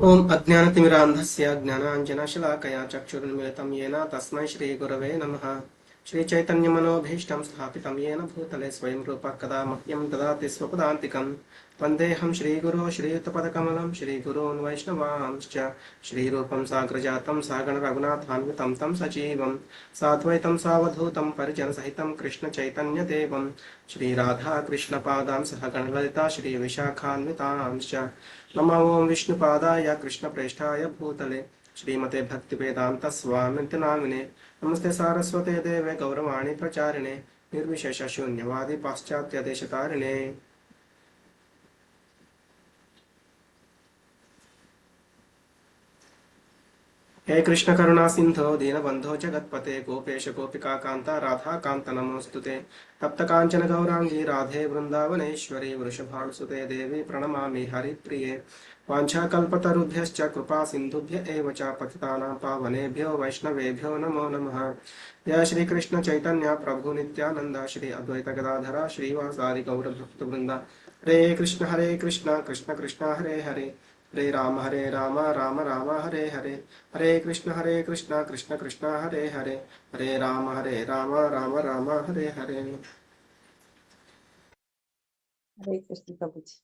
ఓం అజ్ఞానతిమిరాంధస్య జ్ఞానాంజనశలాకయా చక్షురున్మిళితం येन తస్మై శ్రీగురవే నమః. శ్రీచైతన్యమనోభీష్టం స్థాపితం येन భూతలే స్వయం రూపः కదా మహ్యం దదాతి స్వపదాంతికం. వందేహం శ్రీగురో శ్రీయుతపదకమలం శ్రీగురోన్ వైష్ణవాంశ్చ. శ్రీరూపం సాగ్రజాతం సాగణ రఘునాథాన్వితం తం సజీవం సాద్వైతం సావధూతం పరిజనసహితం కృష్ణ చైతన్యదేవం శ్రీరాధా కృష్ణపాదాన్ సహ గణలలితా శ్రీ విశాఖాన్వితాంశ్చ. नमो ओं विष्णुपादाय कृष्णप्रेष्ठाय भूतले श्रीमते भक्तिवेदांत स्वामिति नामिने. नमस्ते सारस्वते देवे गौरवाणी प्रचारिणे निर्विशेष शून्यवादी पाश्चात्य देशतारिणे. हे कृष्ण करुणा सिंधो दीनबंधो जगत्पते गोपेश गोपिका कांता राधा कांत नमोस्तुते. तप्त कांचन गौरांगी राधे वृंदावनेश्वरी वृषभानुसुते देवी प्रणमामि हरिप्रिये. वाञ्छाकल्पतरुभ्यश्च कृपा सिन्धुभ्य एव च पतितानां पावनेभ्यो वैष्णवेभ्यो नमो नमः. जय श्री कृष्ण चैतन्य प्रभु नित्यानंद श्री अद्वैत गदाधर श्रीवासादि गौरभक्तवृंद. हरे कृष्ण कृष्ण कृष्ण हरे हरे हरे राम राम राम हरे हरे. हरे कृष्ण कृष्ण कृष्ण हरे हरे हरे राम राम राम हरे हरे. हरे कृष्ण प्रभु जी.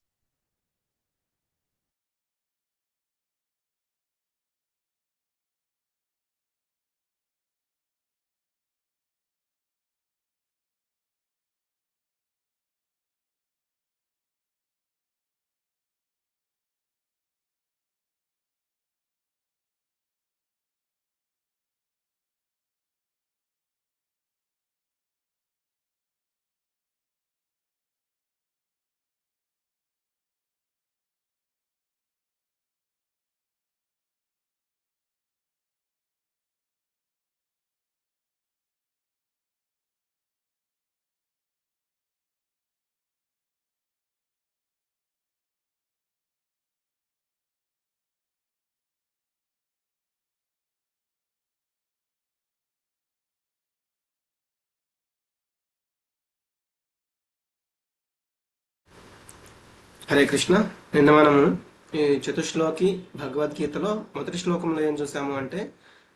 హరే కృష్ణ. నిన్న మనము ఈ చతుశ్లోకి భగవద్గీతలో మొదటి శ్లోకంలో ఏం చూసాము అంటే,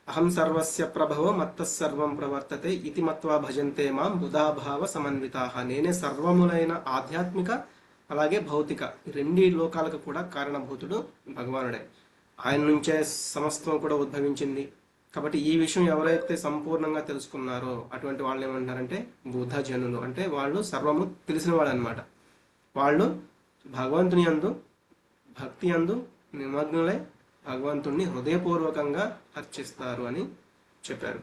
అహం సర్వస్య ప్రభవో మత్తః సర్వం ప్రవర్తతే ఇతి మత్వా భజంతే మాం బుధాభావ సమన్వితాః. నేనే సర్వములైన ఆధ్యాత్మిక అలాగే భౌతిక రెండు లోకాలకు కూడా కారణభూతుడు భగవానుడే. ఆయన నుంచే సమస్తం కూడా ఉద్భవించింది. కాబట్టి ఈ విషయం ఎవరైతే సంపూర్ణంగా తెలుసుకున్నారో అటువంటి వాళ్ళు ఏమంటారంటే బుధ జనులు. అంటే వాళ్ళు సర్వము తెలిసిన వాళ్ళు అనమాట. వాళ్ళు భగవంతుని యందు భక్తి యందు నిమగ్నులై భగవంతుణ్ణి హృదయపూర్వకంగా అర్చిస్తారు అని చెప్పారు.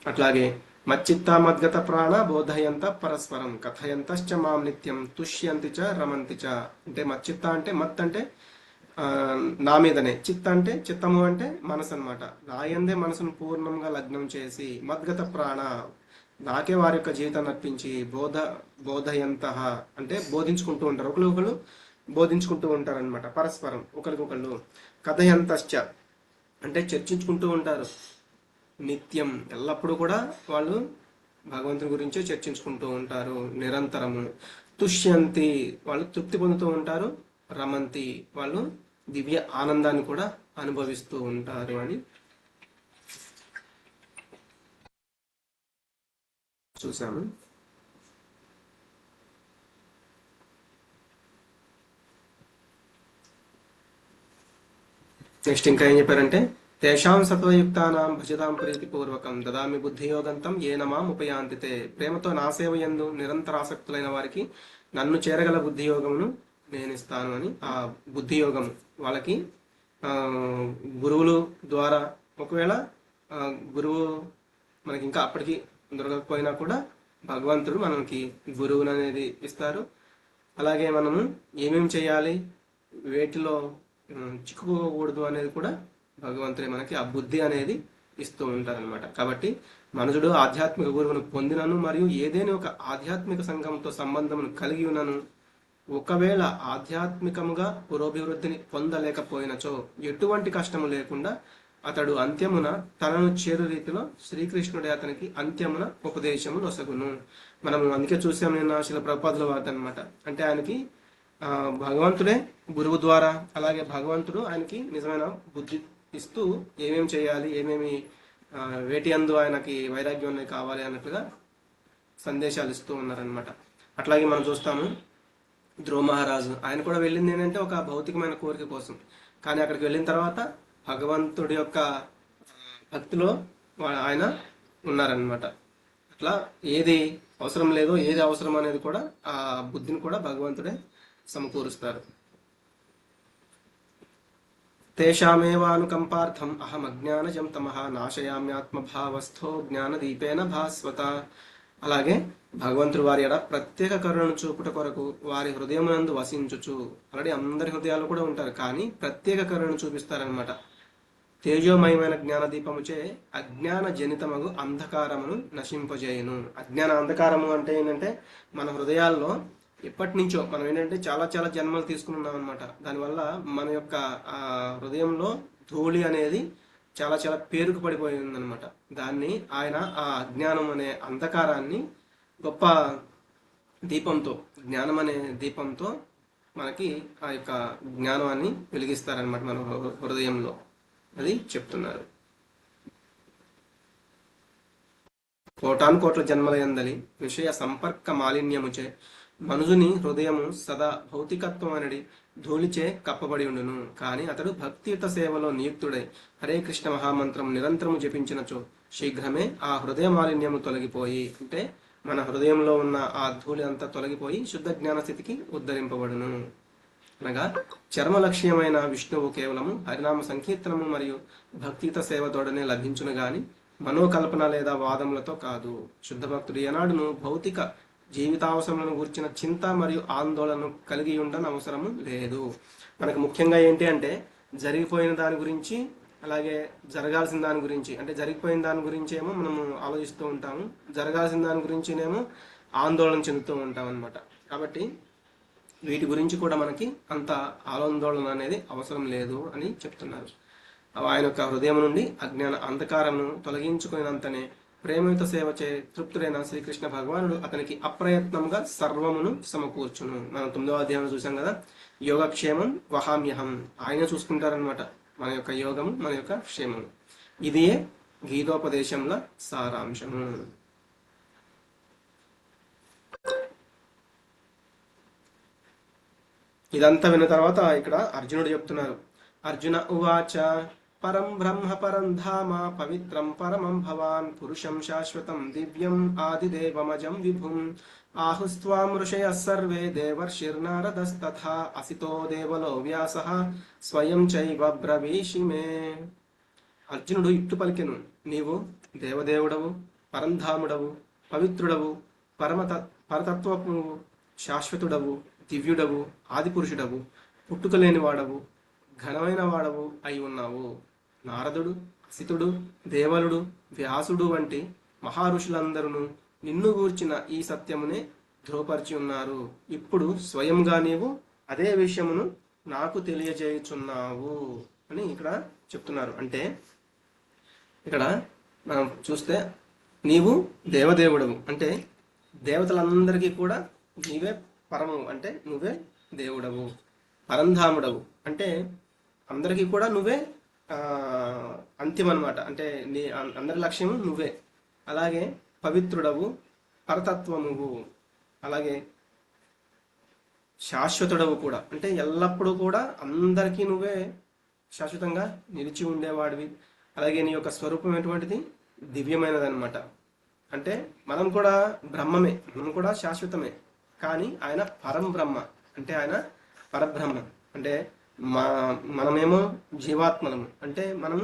అట్లాగే మచ్చిత్త మద్గత ప్రాణ బోధయంత పరస్పరం కథయంతశ్చ మాం నిత్యం తుష్యంతి చ రమంతి చ. అంటే మచ్చిత్త అంటే మత్ అంటే నా మీదనే, చిత్త అంటే చిత్తము అంటే మనసు అనమాట. నాయందే మనసును పూర్ణంగా లగ్నం చేసి, మద్గత ప్రాణ నాకే వారి యొక్క జీవితాన్ని అర్పించి, బోధయంత అంటే బోధించుకుంటూ ఉంటారు, ఒకరు బోధించుకుంటూ ఉంటారు అనమాట. పరస్పరం ఒకరికొకళ్ళు. కథయంతశ్చ అంటే చర్చించుకుంటూ ఉంటారు. నిత్యం ఎల్లప్పుడూ కూడా వాళ్ళు భగవంతుని గురించే చర్చించుకుంటూ ఉంటారు నిరంతరము. తుష్యంతి వాళ్ళు తృప్తి పొందుతూ ఉంటారు. రమంతి వాళ్ళు దివ్య ఆనందాన్ని కూడా అనుభవిస్తూ ఉంటారు అని చూసాము. నెక్స్ట్ ఇంకా ఏం చెప్పారంటే, తేషాం సత్వయుక్తానాం భజతాం ప్రీతిపూర్వకం దదామి బుద్ధియోగంతం ఏన మాం ఉపయాంతితే. ప్రేమతో నా సేవ యందు నిరంతరాసక్తులైన వారికి నన్ను చేరగల బుద్ధియోగమును నేను ఇస్తాను అని. ఆ బుద్ధియోగం వాళ్ళకి గురువులు ద్వారా, ఒకవేళ గురువు మనకి ఇంకా అప్పటికి దొరకకపోయినా కూడా భగవంతుడు మనకి గురువుని అనేది ఇస్తారు. అలాగే మనము ఏమేమి చేయాలి, వేటిలో చిక్కుకోకూడదు అనేది కూడా భగవంతుడే మనకి ఆ బుద్ధి అనేది ఇస్తూ ఉంటారనమాట. కాబట్టి మనుషుడు ఆధ్యాత్మిక గురువును పొందినను మరియు ఏదైనా ఒక ఆధ్యాత్మిక సంఘంతో సంబంధమును కలిగి ఉన్నను, ఒకవేళ ఆధ్యాత్మికముగా పురోభివృద్ధిని పొందలేకపోయినచో ఎటువంటి కష్టము లేకుండా అతడు అంత్యమున తనను చేరు రీతిలో శ్రీకృష్ణుడే అతనికి అంత్యమున ఉపదేశము నొసగును. మనము అందుకే చూసాం నిన్న శిల ప్రభుపాదుల వార్త అనమాట. అంటే ఆయనకి భగవంతుడే గురువు ద్వారా, అలాగే భగవంతుడు ఆయనకి నిజమైన బుద్ధి ఇస్తూ ఏమేమి చేయాలి, ఏమేమి వేటి అందు ఆయనకి వైరాగ్యం అనేది కావాలి అన్నట్టుగా సందేశాలు ఇస్తూ ఉన్నారనమాట. అట్లాగే మనం చూస్తాము ధ్రువ మహారాజు, ఆయన కూడా వెళ్ళింది ఏంటంటే ఒక భౌతికమైన కోరిక కోసం. కానీ అక్కడికి వెళ్ళిన తర్వాత భగవంతుడి యొక్క భక్తిలో ఆయన ఉన్నారనమాట. అట్లా ఏది అవసరం లేదో, ఏది అవసరం అనేది కూడా ఆ బుద్ధిని కూడా భగవంతుడే సమకూరుస్తారు. తేషామేవానుకంపార్థం అహం అజ్ఞానజం తమః నాశయామ్యాత్మభావస్థో జ్ఞానదీపేన భాస్వత. అలాగే భగవంతుడు వారి ఎడ ప్రత్యేక కరుణను చూపుట కొరకు వారి హృదయమునందు వసించుచు, ఆల్రెడీ అందరి హృదయాలు కూడా ఉంటారు, కానీ ప్రత్యేక కరుణను చూపిస్తారనమాట. తేజోమయమైన జ్ఞానదీపముచే అజ్ఞాన జనితమగు అంధకారమును నశింపజేయును. అజ్ఞాన అంధకారము అంటే ఏంటంటే మన హృదయాల్లో ఎప్పటి నుంచో మనం ఏంటంటే చాలా చాలా జన్మలు తీసుకుని ఉన్నాం అనమాట. దానివల్ల మన యొక్క ఆ హృదయంలో ధూళి అనేది చాలా చాలా పేరుకు పడిపోయి ఉందన్నమాట. దాన్ని ఆయన ఆ అజ్ఞానం అనే అంధకారాన్ని గొప్ప దీపంతో, జ్ఞానం అనే దీపంతో మనకి ఆ యొక్క జ్ఞానాన్ని వెలిగిస్తారనమాట మన హృదయంలో. అది చెప్తున్నారు. కోటాను కోట్ల జన్మలయందలి విషయ సంపర్క మాలిన్యముచే మనుజుని హృదయము సదా భౌతికత్వం అనడి ధూళిచే కప్పబడి ఉండును. కానీ అతడు భక్తియుత సేవలో నియుక్తుడై హరే కృష్ణ మహామంత్రం నిరంతరము జపించినచో శీఘ్రమే ఆ హృదయ మాలిన్యము తొలగిపోయి, అంటే మన హృదయంలో ఉన్న ఆ ధూళి అంతా తొలగిపోయి శుద్ధ జ్ఞాన స్థితికి ఉద్ధరింపబడును. అనగా చర్మ లక్ష్యమైన విష్ణువు కేవలము హరినామ సంకీర్తనము మరియు భక్తియుత సేవతోడనే లభించును గాని మనోకల్పన లేదా వాదములతో కాదు. శుద్ధ భక్తుడు ఏనాడును భౌతిక జీవితావసరములను గురించిన చింత మరియు ఆందోళన కలిగి ఉండని అవసరము లేదు. మనకు ముఖ్యంగా ఏంటి అంటే జరిగిపోయిన దాని గురించి, అలాగే జరగాల్సిన దాని గురించి, అంటే జరిగిపోయిన దాని గురించి ఏమో మనము ఆలోచిస్తూ ఉంటాము, జరగాల్సిన దాని గురించినేమో ఆందోళన చెందుతూ ఉంటాం అనమాట. కాబట్టి వీటి గురించి కూడా మనకి అంత ఆందోళన అనేది అవసరం లేదు అని చెప్తున్నారు. ఆయన యొక్క హృదయం నుండి అజ్ఞాన అంధకారమును తొలగించుకున్నంతనే ప్రేమయుత సేవ చే తృప్తుడైన శ్రీకృష్ణ భగవానుడు అతనికి అప్రయత్నంగా సర్వమును సమకూర్చును. మనం 9వ అధ్యాయం చూసాం కదా, యోగక్షేమం వహామ్యహం, ఆయన చూసుకుంటారనమాట మన యొక్క యోగము, మన యొక్క క్షేమము. ఇదే గీతోపదేశంలో సారాంశము. ఇదంతా విన్న తర్వాత ఇక్కడ అర్జునుడు చెప్తున్నారు. అర్జున ఉవాచ పరం బ్రహ్మ పరం ధామ పవిత్రం పరమం భవాన్ పురుషం శాశ్వతం దివ్యం ఆదిదేవమజం విభుం ఆహుస్త్వాం ఋషయః సర్వే దేవర్షిర్నారదస్తథా అసితో దేవలో వ్యాసః స్వయం చైవ బ్రవీషి మే. అర్జునుడు ఇట్టు పలికెను, నీవు దేవదేవుడవు, పరంధాముడవు, పవిత్రుడవు, పరతత్వము, శాశ్వతుడవు, దివ్యుడవు, ఆదిపురుషుడవు, పుట్టుకలేని వాడవు, ఘనమైన వాడవు అయి ఉన్నావు. నారదుడు, అసితుడు, దేవలుడు, వ్యాసుడు వంటి మహారుషులందరూ నిన్ను గూర్చిన ఈ సత్యమునే ధృవపరిచి ఉన్నారు. ఇప్పుడు స్వయంగా నీవు అదే విషయమును నాకు తెలియజేయుచున్నావు అని ఇక్కడ చెప్తున్నారు. అంటే ఇక్కడ మనం చూస్తే నీవు దేవదేవుడవు, అంటే దేవతలందరికీ కూడా నీవే పరమవు, అంటే నువ్వే దేవుడవు. పరంధాముడవు అంటే అందరికీ కూడా నువ్వే అంతిమ అనమాట, అంటే నీ అందరి లక్ష్యము నువ్వే. అలాగే పవిత్రుడవు, పరతత్వమువు, అలాగే శాశ్వతుడవు కూడా, అంటే ఎల్లప్పుడూ కూడా అందరికీ నువ్వే శాశ్వతంగా నిలిచి ఉండేవాడివి. అలాగే నీ యొక్క స్వరూపం ఎటువంటిది, దివ్యమైనది అనమాట. అంటే మనం కూడా బ్రహ్మమే, మనం కూడా శాశ్వతమే, కానీ ఆయన పరం బ్రహ్మ, అంటే ఆయన పరబ్రహ్మ. అంటే మనమేమో జీవాత్మలము, అంటే మనం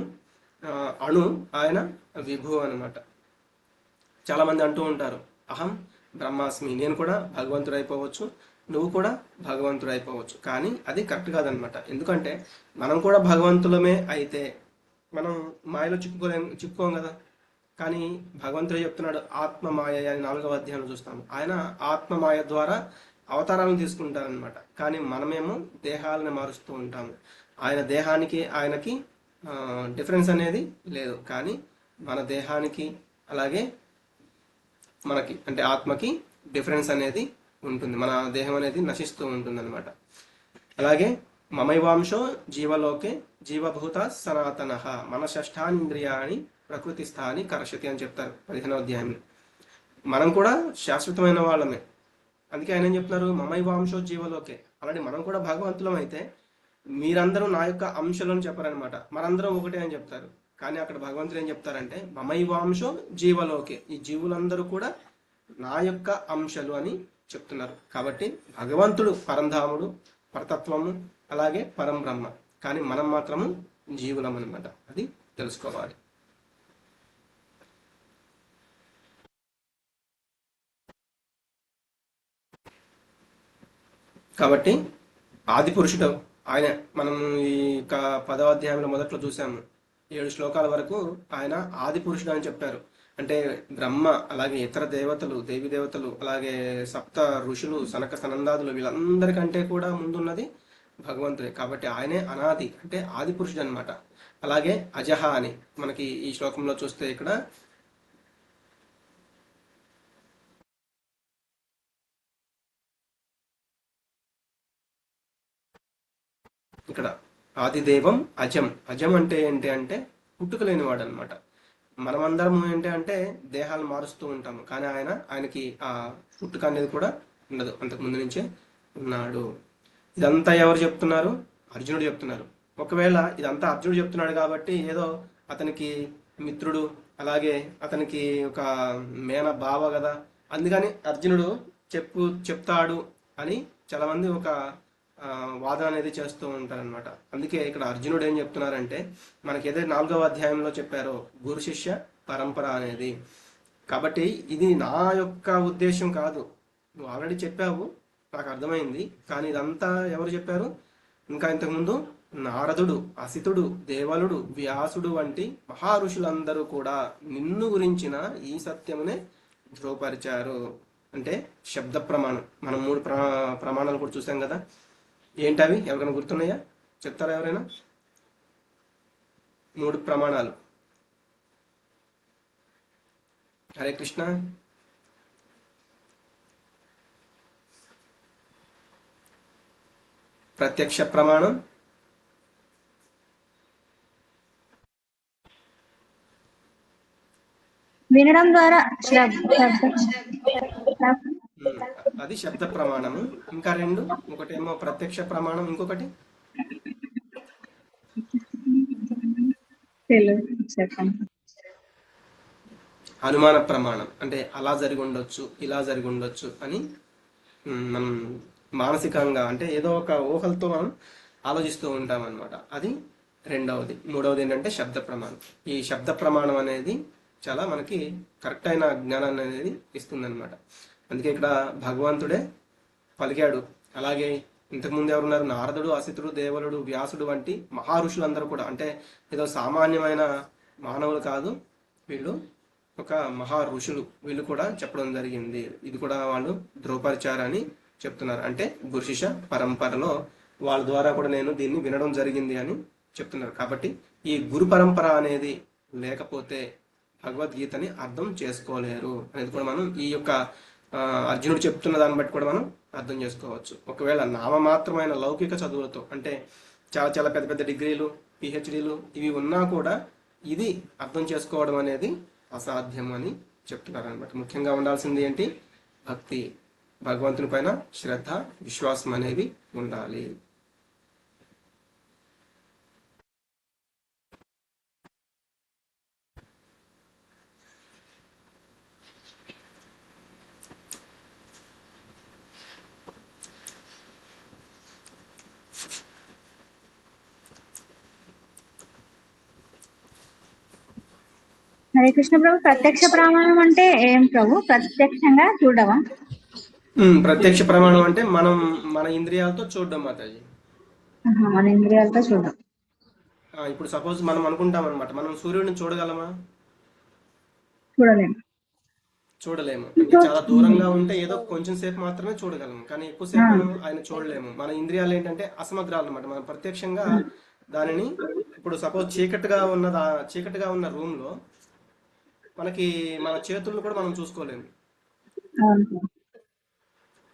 అణు, ఆయన విభు అనమాట. చాలా మంది అంటూ ఉంటారు అహం బ్రహ్మాస్మి, నేను కూడా భగవంతుడు అయిపోవచ్చు, నువ్వు కూడా భగవంతుడు అయిపోవచ్చు. కానీ అది కరెక్ట్ కాదనమాట. ఎందుకంటే మనం కూడా భగవంతులమే అయితే మనం మాయలో చిక్కుకోం కదా. కానీ భగవంతుడు చెప్తున్నాడు ఆత్మమాయ అని 4వ అధ్యాయంలో చూస్తాము. ఆయన ఆత్మమాయ ద్వారా అవతారాలను తీసుకుంటారనమాట. కానీ మనమేమో దేహాలను మారుస్తూ ఉంటాము. ఆయన దేహానికి ఆయనకి డిఫరెన్స్ అనేది లేదు, కానీ మన దేహానికి అలాగే మనకి అంటే ఆత్మకి డిఫరెన్స్ అనేది ఉంటుంది. మన దేహం అనేది నశిస్తూ ఉంటుంది అనమాట. అలాగే మమైవాంశో జీవలోకే జీవభూత సనాతన మన షష్ఠానింద్రియాణి ప్రకృతిస్థాని కర్షతి అని చెప్తారు 15వ అధ్యాయంలో. మనం కూడా శాశ్వతమైన వాళ్ళమే. అందుకే ఆయన ఏం చెప్తున్నారు, మమైవాంశో జీవలోకే. అలాంటి మనం కూడా భగవంతులం అయితే మీరందరూ నా యొక్క అంశలు అని చెప్పారనమాట. మనందరం ఒకటే అని చెప్తారు. కానీ అక్కడ భగవంతుడు ఏం చెప్తారంటే మమైవాంశో జీవలోకే, ఈ జీవులందరూ కూడా నా యొక్క అంశలు అని చెప్తున్నారు. కాబట్టి భగవంతుడు పరంధాముడు, పరతత్వము, అలాగే పరం బ్రహ్మ. కానీ మనం మాత్రము జీవులం అనమాట. అది తెలుసుకోవాలి. కాబట్టి ఆది పురుషుడు ఆయన. మనం ఈ 10వ అధ్యాయంలో మొదట్లో చూసాము, 7 శ్లోకాల వరకు ఆయన ఆది పురుషుడు అని చెప్పారు. అంటే బ్రహ్మ, అలాగే ఇతర దేవతలు, దేవి దేవతలు, అలాగే సప్త ఋషులు, సనక సనందాదులు, వీళ్ళందరికంటే కూడా ముందున్నది భగవంతుడే. కాబట్టి ఆయనే అనాది, అంటే ఆది పురుషుడు అనమాట. అలాగే అజహ అని మనకి ఈ శ్లోకంలో చూస్తే ఇక్కడ ఇక్కడ ఆదిదేవం అజం. అజం అంటే ఏంటి అంటే పుట్టుక లేనివాడు అనమాట. మనమందరం ఏంటి అంటే దేహాలు మారుస్తూ ఉంటాము, కానీ ఆయనకి ఆ పుట్టుక అనేది కూడా ఉండదు, అంతకు ముందు నుంచే ఉన్నాడు. ఇదంతా ఎవరు చెప్తున్నారు? అర్జునుడు చెప్తున్నారు. ఒకవేళ ఇదంతా అర్జునుడు చెప్తున్నాడు కాబట్టి ఏదో అతనికి మిత్రుడు, అలాగే అతనికి ఒక మేన బావ కదా, అందుకని అర్జునుడు చెప్తాడు అని చాలా మంది ఒక వాదన అనేది చేస్తూ ఉంటారనమాట. అందుకే ఇక్కడ అర్జునుడు ఏం చెప్తున్నారంటే మనకి ఏదైతే 4వ అధ్యాయంలో చెప్పారో గురు శిష్య పరంపర అనేది. కాబట్టి ఇది నా యొక్క ఉద్దేశం కాదు, నువ్వు ఆల్రెడీ చెప్పావు, నాకు అర్థమైంది. కానీ ఇదంతా ఎవరు చెప్పారు? ఇంకా ఇంతకుముందు నారదుడు, అసితుడు, దేవలుడు, వ్యాసుడు వంటి మహా ఋషులందరూ కూడా నిన్ను గురించిన ఈ సత్యమునే ధృవపరిచారు. అంటే శబ్ద ప్రమాణం. మనం 3 ప్రమాణాలు కూడా చూసాం కదా. ఏంటవి? ఎవరికైనా గుర్తున్నాయా? చెప్తారా ఎవరైనా? 3 ప్రమాణాలు. హరే కృష్ణ. ప్రత్యక్ష ప్రమాణం, వినడం ద్వారా అది శబ్ద ప్రమాణము. ఇంకా 2, ఒకటేమో ప్రత్యక్ష ప్రమాణం, ఇంకొకటి అనుమాన ప్రమాణం. అంటే అలా జరిగి ఉండొచ్చు, ఇలా జరిగి ఉండొచ్చు అని మనం మానసికంగా, అంటే ఏదో ఒక ఊహలతో మనం ఆలోచిస్తూ ఉంటాం అనమాట. అది 2వది. 3వది ఏంటంటే శబ్ద ప్రమాణం. ఈ శబ్ద ప్రమాణం అనేది చాలా మనకి కరెక్ట్ అయిన జ్ఞానాన్ని అనేది ఇస్తుందన్నమాట. అందుకే ఇక్కడ భగవంతుడే పలికాడు. అలాగే ఇంతకుముందు ఎవరున్నారు? నారదుడు, అసితుడు, దేవలుడు, వ్యాసుడు వంటి మహా ఋషులందరూ కూడా, అంటే ఏదో సామాన్యమైన మానవులు కాదు, వీళ్ళు ఒక మహా ఋషులు. వీళ్ళు కూడా చెప్పడం జరిగింది. ఇది కూడా వాళ్ళు ధృవపరిచారని చెప్తున్నారు. అంటే గురు శిష్య పరంపరలో వాళ్ళ ద్వారా కూడా నేను దీన్ని వినడం జరిగింది అని చెప్తున్నారు. కాబట్టి ఈ గురు పరంపర అనేది లేకపోతే భగవద్గీతని అర్థం చేసుకోలేరు అనేది కూడా మనం ఈ యొక్క అర్జునుడు చెప్తున్న దాన్ని బట్టి కూడా మనం అర్థం చేసుకోవచ్చు. ఒకవేళ నామమాత్రమైన లౌకిక చదువులతో, అంటే చాలా చాలా పెద్ద పెద్ద డిగ్రీలు, పిహెచ్డీలు ఇవి ఉన్నా కూడా ఇది అర్థం చేసుకోవడం అనేది అసాధ్యం అని చెప్తున్నారు అనమాట. ముఖ్యంగా ఉండాల్సింది ఏంటి? భక్తి, భగవంతుని పైన శ్రద్ధ, విశ్వాసం అనేవి ఉండాలి. హరే కృష్ణ ప్రభు. ప్రత్యక్ష ప్రమాణం అంటే ఏం ప్రభు? ప్రత్యక్షంగా చూడవా? ప్రత్యక్ష ప్రమాణం అంటే మనం మన ఇంద్రియాలతో చూడడం మాతాజీ. మన ఇంద్రియాలతో చూడడం. ఇప్పుడు సపోజ్ మనం అనుకుంటాం అనమాట, మనం సూర్యుడిని చూడగలమా? చూడలేము. అంటే చాలా దూరంగా ఉంటే ఏదో కొంచెం సేపు మాత్రమే చూడగలము, కానీ ఎక్కువసేపు ఆయన చూడలేము. మన ఇంద్రియాలు ఏంటంటే అసమగ్రాలు అనమాట. మనం ప్రత్యక్షంగా దానిని, ఇప్పుడు సపోజ్ చీకటిగా ఉన్న రూమ్ లో మనకి మన చేతులను కూడా మనం చూసుకోలేము.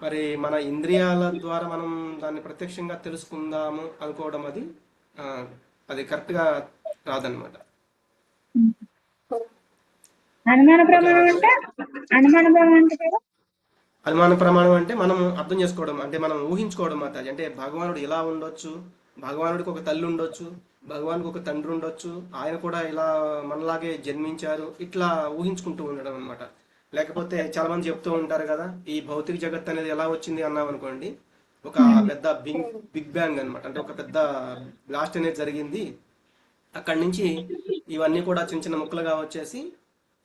మరి మన ఇంద్రియాల ద్వారా మనం దాన్ని ప్రత్యక్షంగా తెలుసుకుందాము అనుకోవడం ఆ, అది కరెక్ట్గా రాదనమాట. అనుమాన ఓకేనా ప్రమాణం మాతాజీ? అంటే అనుమాన ప్రమాణం అంటే కదా. అనుమాన ప్రమాణం అంటే మనం అర్థం చేసుకోవడం, అంటే మనం ఊహించుకోవడం మాతాజీ. అంటే భగవానుడు ఇలా ఉండొచ్చు, భగవానుడికి ఒక తల్లి ఉండొచ్చు, భగవానుడికి ఒక తండ్రి ఉండొచ్చు, ఆయన కూడా ఇలా మనలాగే జన్మించారు, ఇట్లా ఊహించుకుంటూ ఉండడం అనమాట. లేకపోతే చాలా మంది చెప్తూ ఉంటారు కదా, ఈ భౌతిక జగత్ అనేది ఎలా వచ్చింది అన్నాం అనుకోండి, ఒక పెద్ద బిగ్ బ్యాంగ్ అనమాట. అంటే ఒక పెద్ద బ్లాస్ట్ అనేది జరిగింది, అక్కడి నుంచి ఇవన్నీ కూడా చిన్న చిన్న ముక్కలుగా వచ్చేసి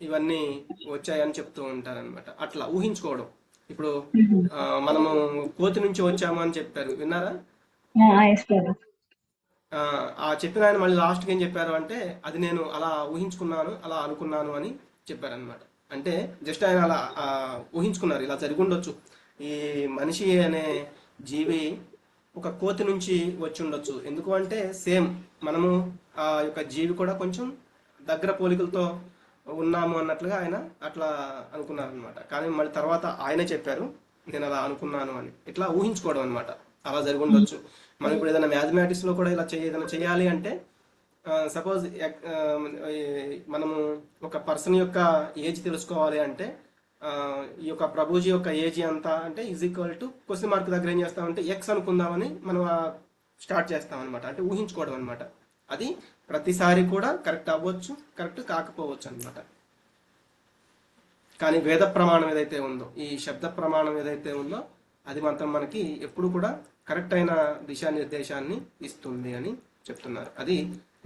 ఇవన్నీ వచ్చాయని చెప్తూ ఉంటారనమాట. అట్లా ఊహించుకోవడం. ఇప్పుడు మనము కోతి నుంచి వచ్చాము అని చెప్పారు, విన్నారా? ఎస్ ప్రభు. ఆ ఆ చెప్పిన ఆయన మళ్ళీ లాస్ట్కి ఏం చెప్పారు అంటే, అది నేను అలా ఊహించుకున్నాను, అలా అనుకున్నాను అని చెప్పారనమాట. అంటే జస్ట్ ఆయన అలా ఊహించుకున్నారు, ఇలా జరిగి ఉండొచ్చు, ఈ మనిషి అనే జీవి ఒక కోతి నుంచి వచ్చి ఉండొచ్చు. ఎందుకు అంటే సేమ్ మనము ఆ యొక్క జీవి కూడా కొంచెం దగ్గర పోలికలతో ఉన్నాము అన్నట్లుగా ఆయన అట్లా అనుకున్నారు అనమాట. కానీ మళ్ళీ తర్వాత ఆయనే చెప్పారు, నేను అలా అనుకున్నాను అని. ఇట్లా ఊహించుకోవడం అనమాట, అలా జరిగి ఉండొచ్చు. మనం ఇప్పుడు ఏదైనా మ్యాథమెటిక్స్ లో కూడా ఇలా ఏదైనా చేయాలి అంటే, సపోజ్ మనము ఒక పర్సన్ యొక్క ఏజ్ తెలుసుకోవాలి అంటే, ఆ, ఈ యొక్క ప్రభుజీ యొక్క ఏజ్ ఎంత అంటే is equal to question mark దగ్గర ఏం చేస్తామంటే ఎక్స్ అనుకుందామని మనం స్టార్ట్ చేస్తాం అనమాట. అంటే ఊహించుకోవడం అనమాట. అది ప్రతిసారి కూడా కరెక్ట్ అవ్వచ్చు, కరెక్ట్ కాకపోవచ్చు అనమాట. కానీ వేద ప్రమాణం ఏదైతే ఉందో, ఈ శబ్ద ప్రమాణం ఏదైతే ఉందో, అది మాత్రం మనకి ఎప్పుడు కూడా కరెక్ట్ అయిన దిశానిర్దేశాన్ని ఇస్తుంది అని చెప్తున్నారు. అది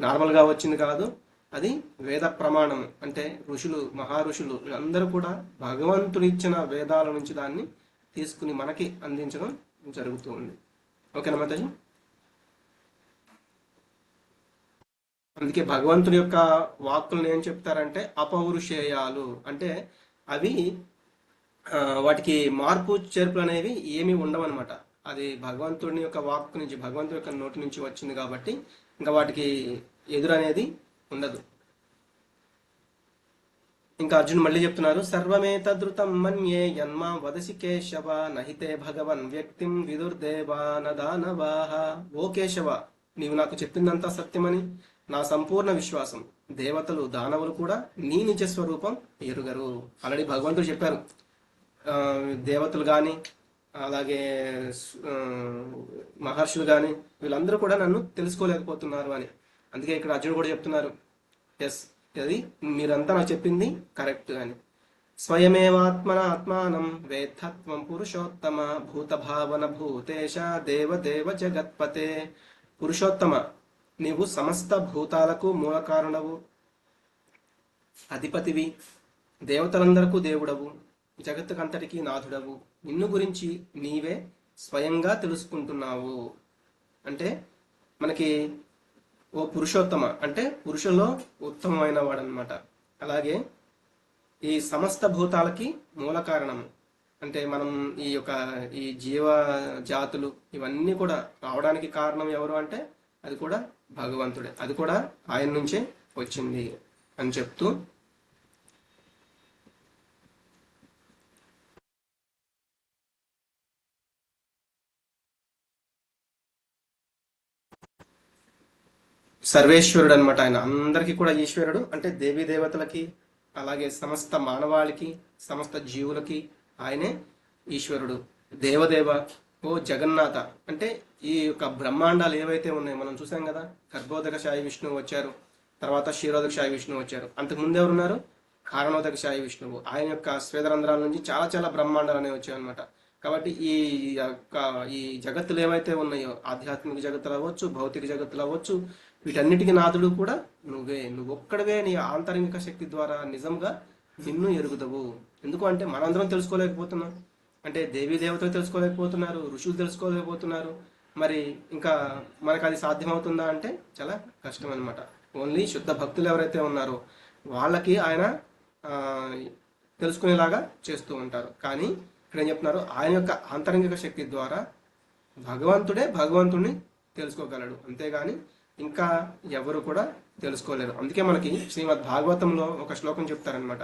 నార్మల్గా వచ్చింది కాదు, అది వేద ప్రమాణం. అంటే ఋషులు, మహారుషులు వీళ్ళందరూ కూడా భగవంతుడు ఇచ్చిన వేదాల నుంచి దాన్ని తీసుకుని మనకి అందించడం జరుగుతూ ఉంది. ఓకేనా మాతాజీ? అందుకే భగవంతుడి యొక్క వాక్కులను ఏం చెప్తారంటే అపౌరుషేయాలు. అంటే అవి వాటికి మార్పు చేర్పులు అనేవి ఏమీ ఉండవన్నమాట. అది భగవంతుడి యొక్క వాక్కు నుంచి, భగవంతుడి యొక్క నోటి నుంచి వచ్చింది కాబట్టి ఇంకా వాటికి ఎదురు అనేది ఉండదు. ఇంకా అర్జున్ మళ్ళీ చెప్తున్నారు, సర్వమే తద్రుతం మన్యే యన్మా వదసి కేశవ నహితే భగవన్ వ్యక్తిం విదుర్దేవా నదానవాహ. ఓ కేశవ, నీవు నాకు చెప్పిందంతా సత్యమని నా సంపూర్ణ విశ్వాసం. దేవతలు, దానవులు కూడా నీ నిజ స్వరూపం ఎరుగరు. ఆల్రెడీ భగవంతుడు చెప్పారు, దేవతలు కానీ అలాగే మహర్షులు కానీ వీళ్ళందరూ కూడా నన్ను తెలుసుకోలేకపోతున్నారు అని. అందుకే ఇక్కడ అర్జునుడు కూడా చెప్తున్నారు, ఎస్, అది మీరంతా నాకు చెప్పింది కరెక్ట్ అని. స్వయమేవాత్మన ఆత్మానం వేత్తత్వం పురుషోత్తమ భూత భావన భూతేశ దేవదేవ జగత్పతే. పురుషోత్తమ, నీవు సమస్త భూతాలకు మూల కారణవు, అధిపతివి, దేవతలందరకు దేవుడవు, జగత్తుకంతటికి నాథుడవు. నిన్ను గురించి నీవే స్వయంగా తెలుసుకుంటున్నావు. అంటే మనకి ఓ పురుషోత్తమ అంటే పురుషుల్లో ఉత్తమమైన వాడనమాట. అలాగే ఈ సమస్త భూతాలకి మూల కారణము. అంటే మనం ఈ జీవ జాతులు ఇవన్నీ కూడా రావడానికి కారణం ఎవరు అంటే అది కూడా భగవంతుడే, అది కూడా ఆయన నుంచే వచ్చింది అని చెప్తూ సర్వేశ్వరుడు అనమాట. ఆయన అందరికీ కూడా ఈశ్వరుడు. అంటే దేవీ దేవతలకి అలాగే సమస్త మానవాళికి సమస్త జీవులకి ఆయనే ఈశ్వరుడు. దేవదేవ, ఓ జగన్నాథ. అంటే ఈ యొక్క బ్రహ్మాండాలు ఏవైతే ఉన్నాయో మనం చూసాం కదా, గర్భోదక శాయి విష్ణువు వచ్చారు, తర్వాత క్షీరోదక శాయి విష్ణువు వచ్చారు. అంతకు ముందు ఎవరున్నారు? కారణోదక శాయి విష్ణువు. ఆయన యొక్క స్వేదరంధ్రాల నుంచి చాలా చాలా బ్రహ్మాండాలు అనేవి వచ్చాయి అనమాట. కాబట్టి ఈ జగత్తులు ఏవైతే ఉన్నాయో, ఆధ్యాత్మిక జగత్తులు అవ్వచ్చు, భౌతిక జగత్తులు అవ్వచ్చు, వీటన్నిటికీ నాథుడు కూడా నువ్వే. నువ్వు ఒక్కడవే నీ ఆంతరిక శక్తి ద్వారా నిజంగా నిన్ను ఎరుగుదవు. ఎందుకు అంటే మనందరం తెలుసుకోలేకపోతున్నాం. అంటే దేవీ దేవతలు తెలుసుకోలేకపోతున్నారు, ఋషులు తెలుసుకోలేకపోతున్నారు. మరి ఇంకా మనకు అది సాధ్యమవుతుందా అంటే చాలా కష్టం అనమాట. ఓన్లీ శుద్ధ భక్తులు ఎవరైతే ఉన్నారో వాళ్ళకి ఆయన తెలుసుకునేలాగా చేస్తూ ఉంటారు. కానీ ఇక్కడ ఏం చెప్తున్నారు, ఆయన యొక్క ఆంతరంగిక శక్తి ద్వారా భగవంతుడే భగవంతుడిని తెలుసుకోగలడు, అంతేగాని ఇంకా ఎవరు కూడా తెలుసుకోలేరు. అందుకే మనకి శ్రీమద్ భాగవతంలో ఒక శ్లోకం చెప్తారనమాట,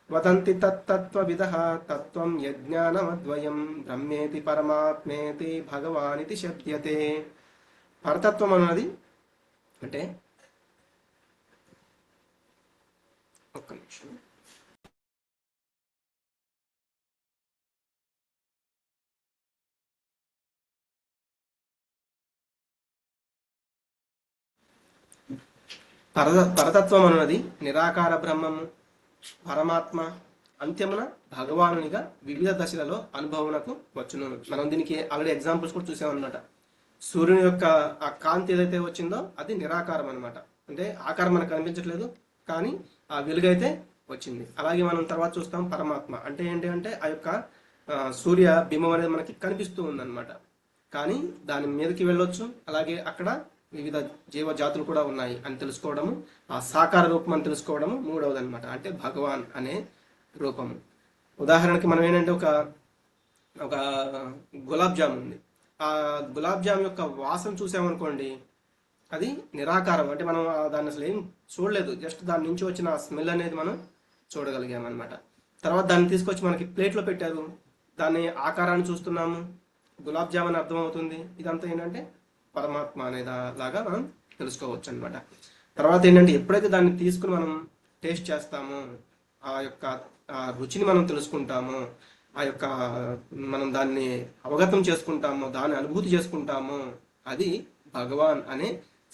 వదంతి తత్తత్వవిదః తత్వం యజ్ఞానమద్వయం బ్రహ్మేతి పరమాత్మేతి భగవానితి శబ్ద్యతే. పరతత్వం అన్నది అంటే ఒక్క నిమిషం. పరతత్వం అన్నది నిరాకార బ్రహ్మము, పరమాత్మ, అంత్యమున భగవానునిగా వివిధ దశలలో అనుభవమునకు వచ్చును. మనం దీనికి ఆల్రెడీ ఎగ్జాంపుల్స్ కూడా చూసామన్నమాట. సూర్యుని యొక్క ఆ కాంతి ఏదైతే వచ్చిందో అది నిరాకారం అనమాట. అంటే ఆకారం మనకు కనిపించట్లేదు, కానీ ఆ వెలుగైతే వచ్చింది. అలాగే మనం తర్వాత చూస్తాం పరమాత్మ అంటే ఏంటి అంటే ఆ యొక్క సూర్య బింబం అనేది మనకి కనిపిస్తూ ఉందన్నమాట, కానీ దాని మీదకి వెళ్ళొచ్చు. అలాగే అక్కడ వివిధ జీవ జాతులు కూడా ఉన్నాయి అని తెలుసుకోవడము, ఆ సాకార రూపం అని తెలుసుకోవడము మూడవది అనమాట. అంటే భగవాన్ అనే రూపము. ఉదాహరణకి మనం ఏంటంటే ఒక గులాబ్ జామ్ ఉంది. ఆ గులాబ్ జామ్ యొక్క వాసన చూసామనుకోండి, అది నిరాకారం. అంటే మనం దాన్ని అసలు ఏం చూడలేదు, జస్ట్ దాని నుంచి వచ్చిన స్మెల్ అనేది మనం చూడగలిగాం అనమాట. తర్వాత దాన్ని తీసుకొచ్చి మనకి ప్లేట్లో పెట్టారు, దాన్ని ఆకారాన్ని చూస్తున్నాము, గులాబ్ జామ్ అని అర్థమవుతుంది. ఇదంతా ఏంటంటే పరమాత్మ అనేలాగా మనం తెలుసుకోవచ్చు అనమాట. తర్వాత ఏంటంటే ఎప్పుడైతే దాన్ని తీసుకుని మనం టేస్ట్ చేస్తామో, ఆ యొక్క రుచిని మనం తెలుసుకుంటామో, ఆ యొక్క మనం దాన్ని అవగతం చేసుకుంటామో, దాన్ని అనుభూతి చేసుకుంటామో, అది భగవాన్ అనే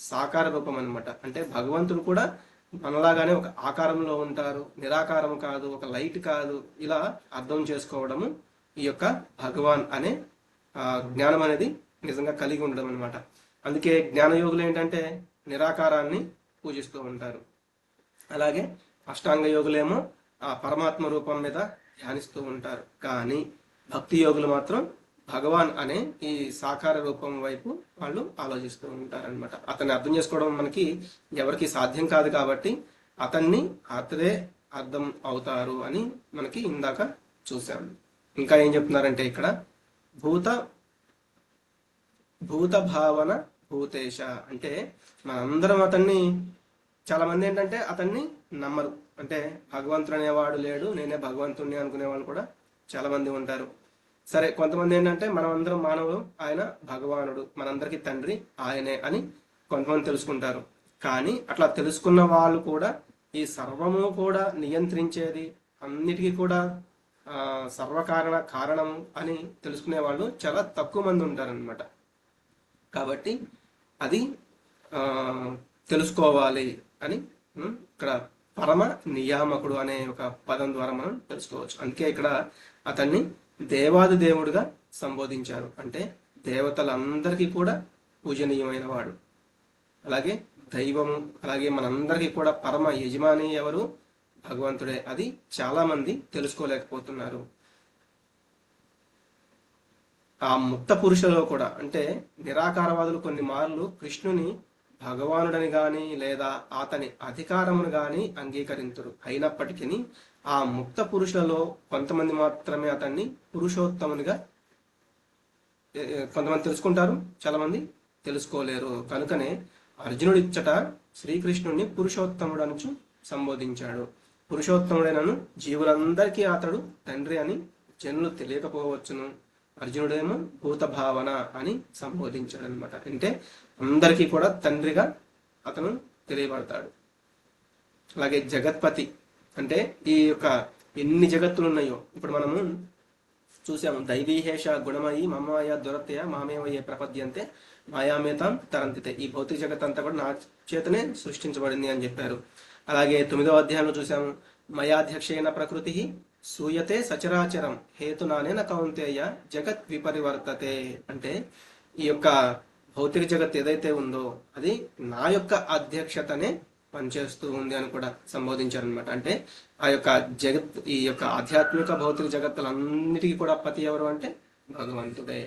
సాకార రూపం అనమాట. అంటే భగవంతుడు కూడా మనలాగానే ఒక ఆకారంలో ఉంటారు, నిరాకారం కాదు, ఒక లైట్ కాదు. ఇలా అర్థం చేసుకోవడము ఈ యొక్క భగవాన్ అనే జ్ఞానం అనేది నిజంగా కలిగి ఉండడం అనమాట. అందుకే జ్ఞానయోగులు ఏంటంటే నిరాకారాన్ని పూజిస్తూ ఉంటారు. అలాగే అష్టాంగ యోగులేమో ఆ పరమాత్మ రూపం మీద ధ్యానిస్తూ ఉంటారు. కానీ భక్తి యోగులు మాత్రం భగవాన్ అనే ఈ సాకార రూపం వైపు వాళ్ళు ఆలోచిస్తూ ఉంటారనమాట. అతన్ని అర్థం చేసుకోవడం మనకి ఎవరికి సాధ్యం కాదు, కాబట్టి అతడే అర్థం అవుతారు అని మనకి ఇందాక చూసాం. ఇంకా ఏం చెప్తున్నారంటే ఇక్కడ భూత భావన భూతేశ అంటే మనందరం అతన్ని, చాలా మంది ఏంటంటే అతన్ని నమ్మరు. అంటే భగవంతుడు అనేవాడు లేడు, నేనే భగవంతుడిని అనుకునే వాళ్ళు కూడా చాలా మంది ఉంటారు. సరే, కొంతమంది ఏంటంటే మనం అందరం మానవులు, ఆయన భగవానుడు, మనందరికీ తండ్రి ఆయనే అని కొంతమంది తెలుసుకుంటారు. కానీ అట్లా తెలుసుకున్న వాళ్ళు కూడా ఈ సర్వము కూడా నియంత్రించేది, అన్నిటికీ కూడా కారణము అని తెలుసుకునే వాళ్ళు చాలా తక్కువ మంది ఉంటారనమాట. కాబట్టి అది తెలుసుకోవాలి అని ఇక్కడ పరమ నియామకుడు అనే ఒక పదం ద్వారా మనం తెలుసుకోవచ్చు. అందుకే ఇక్కడ అతన్ని దేవాది దేవుడుగా సంబోధించారు. అంటే దేవతలందరికీ కూడా పూజనీయమైన వాడు, అలాగే దైవము, అలాగే మనందరికీ కూడా పరమ యజమాని ఎవరు? భగవంతుడే. అది చాలా మంది తెలుసుకోలేకపోతున్నారు. ఆ ముక్త పురుషులలో కూడా అంటే నిరాకారవాదులు కొన్ని మార్లు కృష్ణుని భగవానుడని గాని లేదా అతని అధికారమును గాని అంగీకరించరు. అయినప్పటికీ ఆ ముక్త పురుషులలో కొంతమంది మాత్రమే అతన్ని పురుషోత్తమునిగా కొంతమంది తెలుసుకుంటారు, చాలా మంది తెలుసుకోలేరు. కనుకనే అర్జునుడు ఇచ్చట శ్రీకృష్ణుడిని పురుషోత్తముడు అనుచు సంబోధించాడు. పురుషోత్తముడైనను జీవులందరికీ అతడు తండ్రి అని జనులు తెలియకపోవచ్చును, అర్జునుడేమో భూత భావన అని సంబోధించాడు అనమాట. అంటే అందరికీ కూడా తండ్రిగా అతను తెలియబడతాడు. అలాగే జగత్పతి అంటే ఈ యొక్క ఎన్ని జగత్తులు ఉన్నాయో ఇప్పుడు మనము చూసాము. దైవీహేష గుణమయి మమాయ దురతయ మామేవయ్యే ప్రపద్యంతే మాయామేతాం తరంతితే. ఈ భౌతిక జగత్ అంతా కూడా నా చేతనే సృష్టించబడింది అని చెప్పారు. అలాగే 9వ అధ్యాయంలో చూసాము. మయాధ్యక్షేణ ప్రకృతి సూయతే సచరాచరం హేతునానేన కౌంతేయ జగత్ విపరివర్తతే. అంటే ఈ యొక్క భౌతిక జగత్ ఏదైతే ఉందో అది నా యొక్క అధ్యక్షతనే పనిచేస్తూ ఉంది అని కూడా సంబోధించారనమాట. అంటే ఆ యొక్క జగత్, ఈ యొక్క ఆధ్యాత్మిక భౌతిక జగత్తులన్నిటికీ కూడా పతి ఎవరు అంటే భగవంతుడే.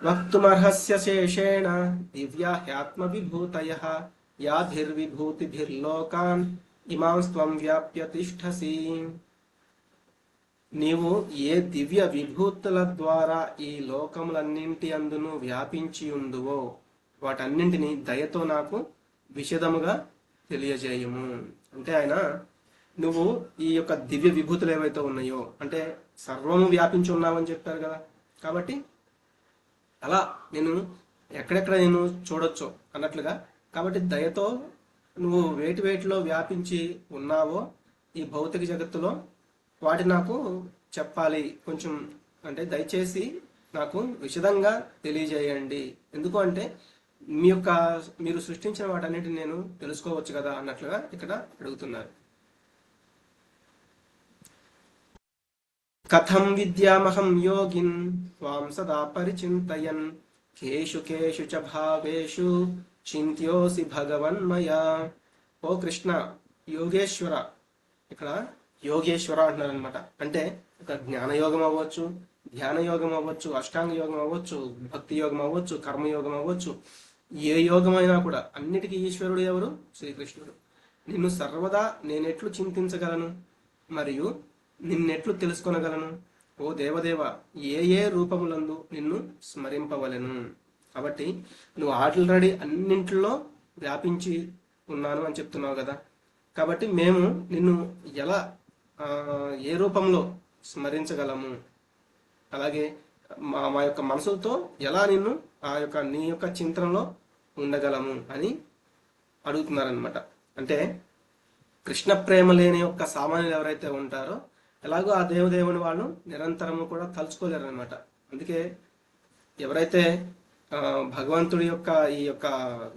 వక్తుమర్హస్య శేషేణ దివ్యా హ్యాత్మ విభూతయః యాభిర్విభూతిభిర్లోకాన్ ఇమాంస్త్వం వ్యాప్య తిష్టసి. నీవు ఏ దివ్య విభూతుల ద్వారా ఈ లోకములన్నింటి అందును వ్యాపించి ఉందువో వాటన్నింటినీ దయతో నాకు విశదముగా తెలియజేయము. అంటే ఆయన నువ్వు ఈ యొక్క దివ్య విభూతులు ఏవైతే ఉన్నాయో అంటే సర్వము వ్యాపించి ఉన్నావని చెప్పారు కదా, కాబట్టి అలా నేను ఎక్కడెక్కడ నేను చూడొచ్చు అన్నట్లుగా, కాబట్టి దయతో నువ్వు వేటిలో వ్యాపించి ఉన్నావో ఈ భౌతిక జగత్తులో వాటి నాకు చెప్పాలి కొంచెం, అంటే దయచేసి నాకు విశదంగా తెలియజేయండి. ఎందుకు అంటే మీరు సృష్టించిన వాటన్నిటిని నేను తెలుసుకోవచ్చు కదా అన్నట్లుగా ఇక్కడ అడుగుతున్నారు. కథం విద్యామహం యోగిన్ త్వాం సదా పరిచింతయన్ కేషు కేషు చ భావేషు చింత్యోసి భగవన్మయా. ఓ కృష్ణ, యోగేశ్వర, ఇక్కడ యోగేశ్వర అంటున్నారు అనమాట. అంటే ఒక జ్ఞానయోగం అవ్వచ్చు, ధ్యాన యోగం అవ్వచ్చు, అష్టాంగ యోగం అవ్వచ్చు, భక్తి యోగం అవ్వచ్చు, కర్మయోగం అవ్వచ్చు, ఏ యోగమైనా కూడా అన్నిటికీ ఈశ్వరుడు ఎవరు? శ్రీకృష్ణుడు. నిన్ను సర్వదా నేనెట్లు చింతించగలను మరియు నిన్నెట్లు తెలుసుకొనగలను? ఓ దేవదేవ, ఏ రూపములందు నిన్ను స్మరింపవలెను? కాబట్టి నువ్వు ఆల్రెడీ అన్నింటిలో వ్యాపించి ఉన్నాను అని చెప్తున్నావు కదా, కాబట్టి మేము నిన్ను ఎలా ఏ రూపంలో స్మరించగలము, అలాగే మా యొక్క మనసుతో ఎలా నిన్ను నీ యొక్క చింతనలో ఉండగలము అని అడుగుతున్నారనమాట. అంటే కృష్ణ ప్రేమ లేని యొక్క సామాన్యులు ఎవరైతే ఉంటారో ఎలాగో ఆ దేవదేవుని వాళ్ళు నిరంతరము కూడా తలుచుకోలేరు అనమాట. అందుకే ఎవరైతే భగవంతుడి యొక్క ఈ యొక్క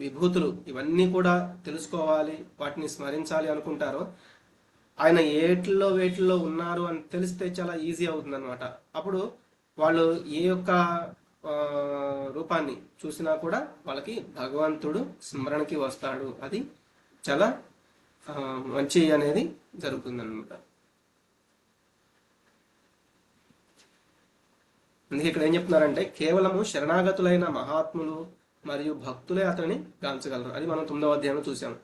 విభూతులు ఇవన్నీ కూడా తెలుసుకోవాలి, వాటిని స్మరించాలి అనుకుంటారో ఆయన వేటిల్లో ఉన్నారు అని తెలిస్తే చాలా ఈజీ అవుతుంది అనమాట. అప్పుడు వాళ్ళు ఏ యొక్క రూపాన్ని చూసినా కూడా వాళ్ళకి భగవంతుడు స్మరణకి వస్తాడు. అది చాలా మంచి అనేది జరుగుతుంది అనమాట. అందుకే ఇక్కడ ఏం చెప్తున్నారంటే కేవలము శరణాగతులైన మహాత్ములు మరియు భక్తులే అతన్ని గాంచగలరు. అది మనం 9వ అధ్యాయంలో చూసాము.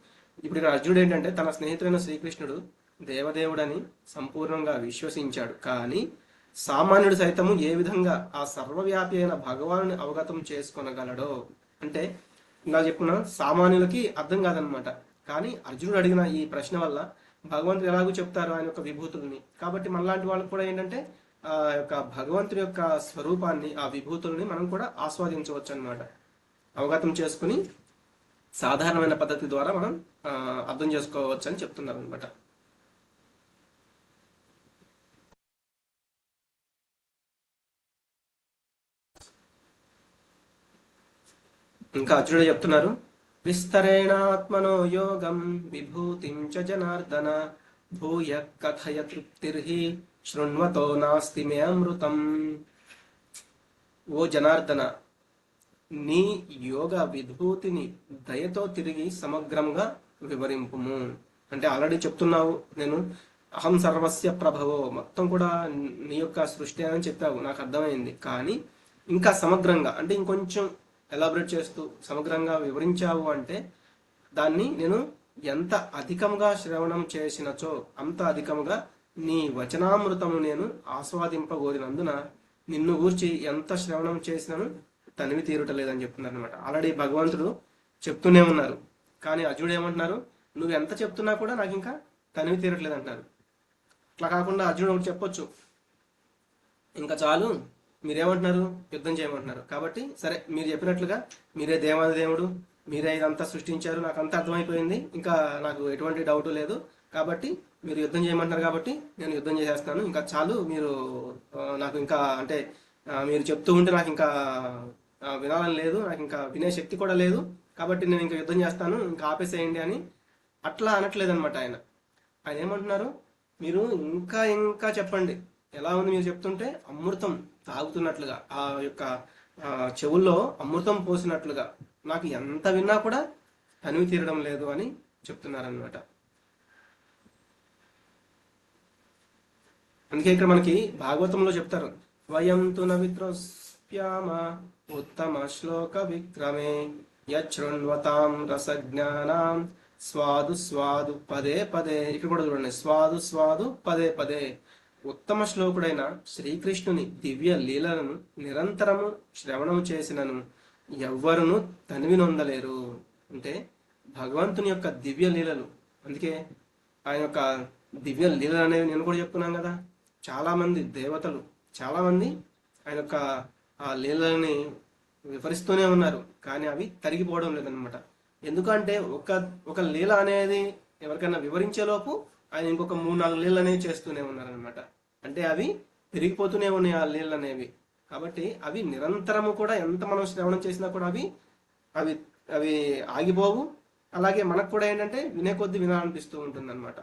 ఇప్పుడు ఇక్కడ అర్జునుడు ఏంటంటే తన స్నేహితుడైన శ్రీకృష్ణుడు దేవదేవుడని సంపూర్ణంగా విశ్వసించాడు, కానీ సామాన్యుడు సైతము ఏ విధంగా ఆ సర్వవ్యాపి అయిన భగవాను అవగతం చేసుకొనగలడో, అంటే ఇలా చెప్పుకున్నా సామాన్యులకి అర్థం కాదనమాట. కానీ అర్జునుడు అడిగిన ఈ ప్రశ్న వల్ల భగవంతుడు ఎలాగో చెప్తారు ఆయన యొక్క విభూతుల్ని, కాబట్టి మనలాంటి వాళ్ళకి కూడా ఏంటంటే ఆ యొక్క భగవంతుడి యొక్క స్వరూపాన్ని, ఆ విభూతుల్ని మనం కూడా ఆస్వాదించవచ్చు అనమాట. అవగతం చేసుకుని సాధారణమైన పద్ధతి ద్వారా మనం అర్థం చేసుకోవచ్చు అని చెప్తున్నారు అనమాట. ఇంకా అర్జునుడు చెప్తున్నారు, విస్తరేణాత్మనో యోగం విభూతిం చ జనార్దన భూయ కథయ తృప్తిర్హి శృణ్వతో నాస్తి మే అమృతం. ఓ జనార్దన, నీ యోగ విభూతిని దయతో తిరిగి సమగ్రంగా వివరింపుము. అంటే ఆల్రెడీ చెప్తున్నావు, నేను అహం సర్వస్య ప్రభవో, మొత్తం కూడా నీ యొక్క సృష్టి అని చెప్పావు, నాకు అర్థమైంది. కానీ ఇంకా సమగ్రంగా అంటే ఇంకొంచెం ఎలాబరేట్ చేస్తూ సమగ్రంగా వివరించావు అంటే దాన్ని నేను ఎంత అధికంగా శ్రవణం చేసినచో అంత అధికంగా నీ వచనామృతము నేను ఆస్వాదింపగోరినందున నిన్ను గూర్చి ఎంత శ్రవణం చేసినను తనివి తీరుటలేదని చెప్తున్నారు అనమాట. ఆల్రెడీ భగవంతుడు చెప్తూనే ఉన్నారు, కానీ అర్జునుడు ఏమంటున్నారు, నువ్వు ఎంత చెప్తున్నా కూడా నాకు ఇంకా తనివి తీరట్లేదు అంటున్నారు. అట్లా కాకుండా అర్జునుడు ఒకటి చెప్పొచ్చు, ఇంకా చాలు, మీరేమంటున్నారు, యుద్ధం చేయమంటున్నారు, కాబట్టి సరే మీరు చెప్పినట్లుగా మీరే దేవాదేవుడు, మీరే ఇదంతా సృష్టించారు, నాకు అంతా అర్థమైపోయింది, ఇంకా నాకు ఎటువంటి డౌట్ లేదు, కాబట్టి మీరు యుద్ధం చేయమంటున్నారు కాబట్టి నేను యుద్ధం చేసేస్తాను, ఇంకా చాలు, మీరు నాకు ఇంకా అంటే మీరు చెప్తూ ఉంటే నాకు ఇంకా వినాలని లేదు, నాకు ఇంకా వినే శక్తి కూడా లేదు, కాబట్టి నేను ఇంకా యుద్ధం చేస్తాను, ఇంకా ఆపేసేయండి అని అట్లా అనట్లేదు అనమాట. ఆయన ఏమంటున్నారు, మీరు ఇంకా ఇంకా చెప్పండి, ఎలా ఉంది మీరు చెప్తుంటే అమృతం తాగుతున్నట్లుగా, ఆ యొక్క చెవుల్లో అమృతం పోసినట్లుగా నాకు ఎంత విన్నా కూడా తనివి తీరడం లేదు అని చెప్తున్నారనమాట. అందుకే ఇక్కడ మనకి భాగవతంలో చెప్తారు, వయం తు నవిత్రస్యామ ఉత్తమ శ్లోక విక్రమే యశృణ్వతాం రసజ్ఞానాం స్వాదు స్వాదు పదే పదే. ఇక్కడ కూడా చూడండి, స్వాదు స్వాదు పదే పదే. ఉత్తమ శ్లోకుడైన శ్రీకృష్ణుని దివ్య లీలలను నిరంతరము శ్రవణము చేసినను ఎవ్వరును తనివి నొందలేరు. అంటే భగవంతుని యొక్క దివ్య లీలలు. అందుకే ఆయన యొక్క దివ్య లీలలు అనేవి నేను కూడా చెప్తున్నాను కదా, చాలా మంది దేవతలు చాలా మంది ఆయన యొక్క ఆ లీలలని వివరిస్తూనే ఉన్నారు, కానీ అవి తరిగిపోవడం లేదనమాట. ఎందుకంటే ఒక లీల అనేది ఎవరికైనా వివరించేలోపు ఆయన ఇంకొక 3-4 లీలలు అనేవి చేస్తూనే ఉన్నారనమాట. అంటే అవి పెరిగిపోతూనే ఉన్నాయి ఆ లీలలు అనేవి. కాబట్టి అవి నిరంతరము కూడా ఎంత మనం శ్రవణం చేసినా కూడా అవి అవి అవి ఆగిపోవు. అలాగే మనకు కూడా ఏంటంటే వినే కొద్ది వినాలనిపిస్తూ ఉంటుంది అనమాట.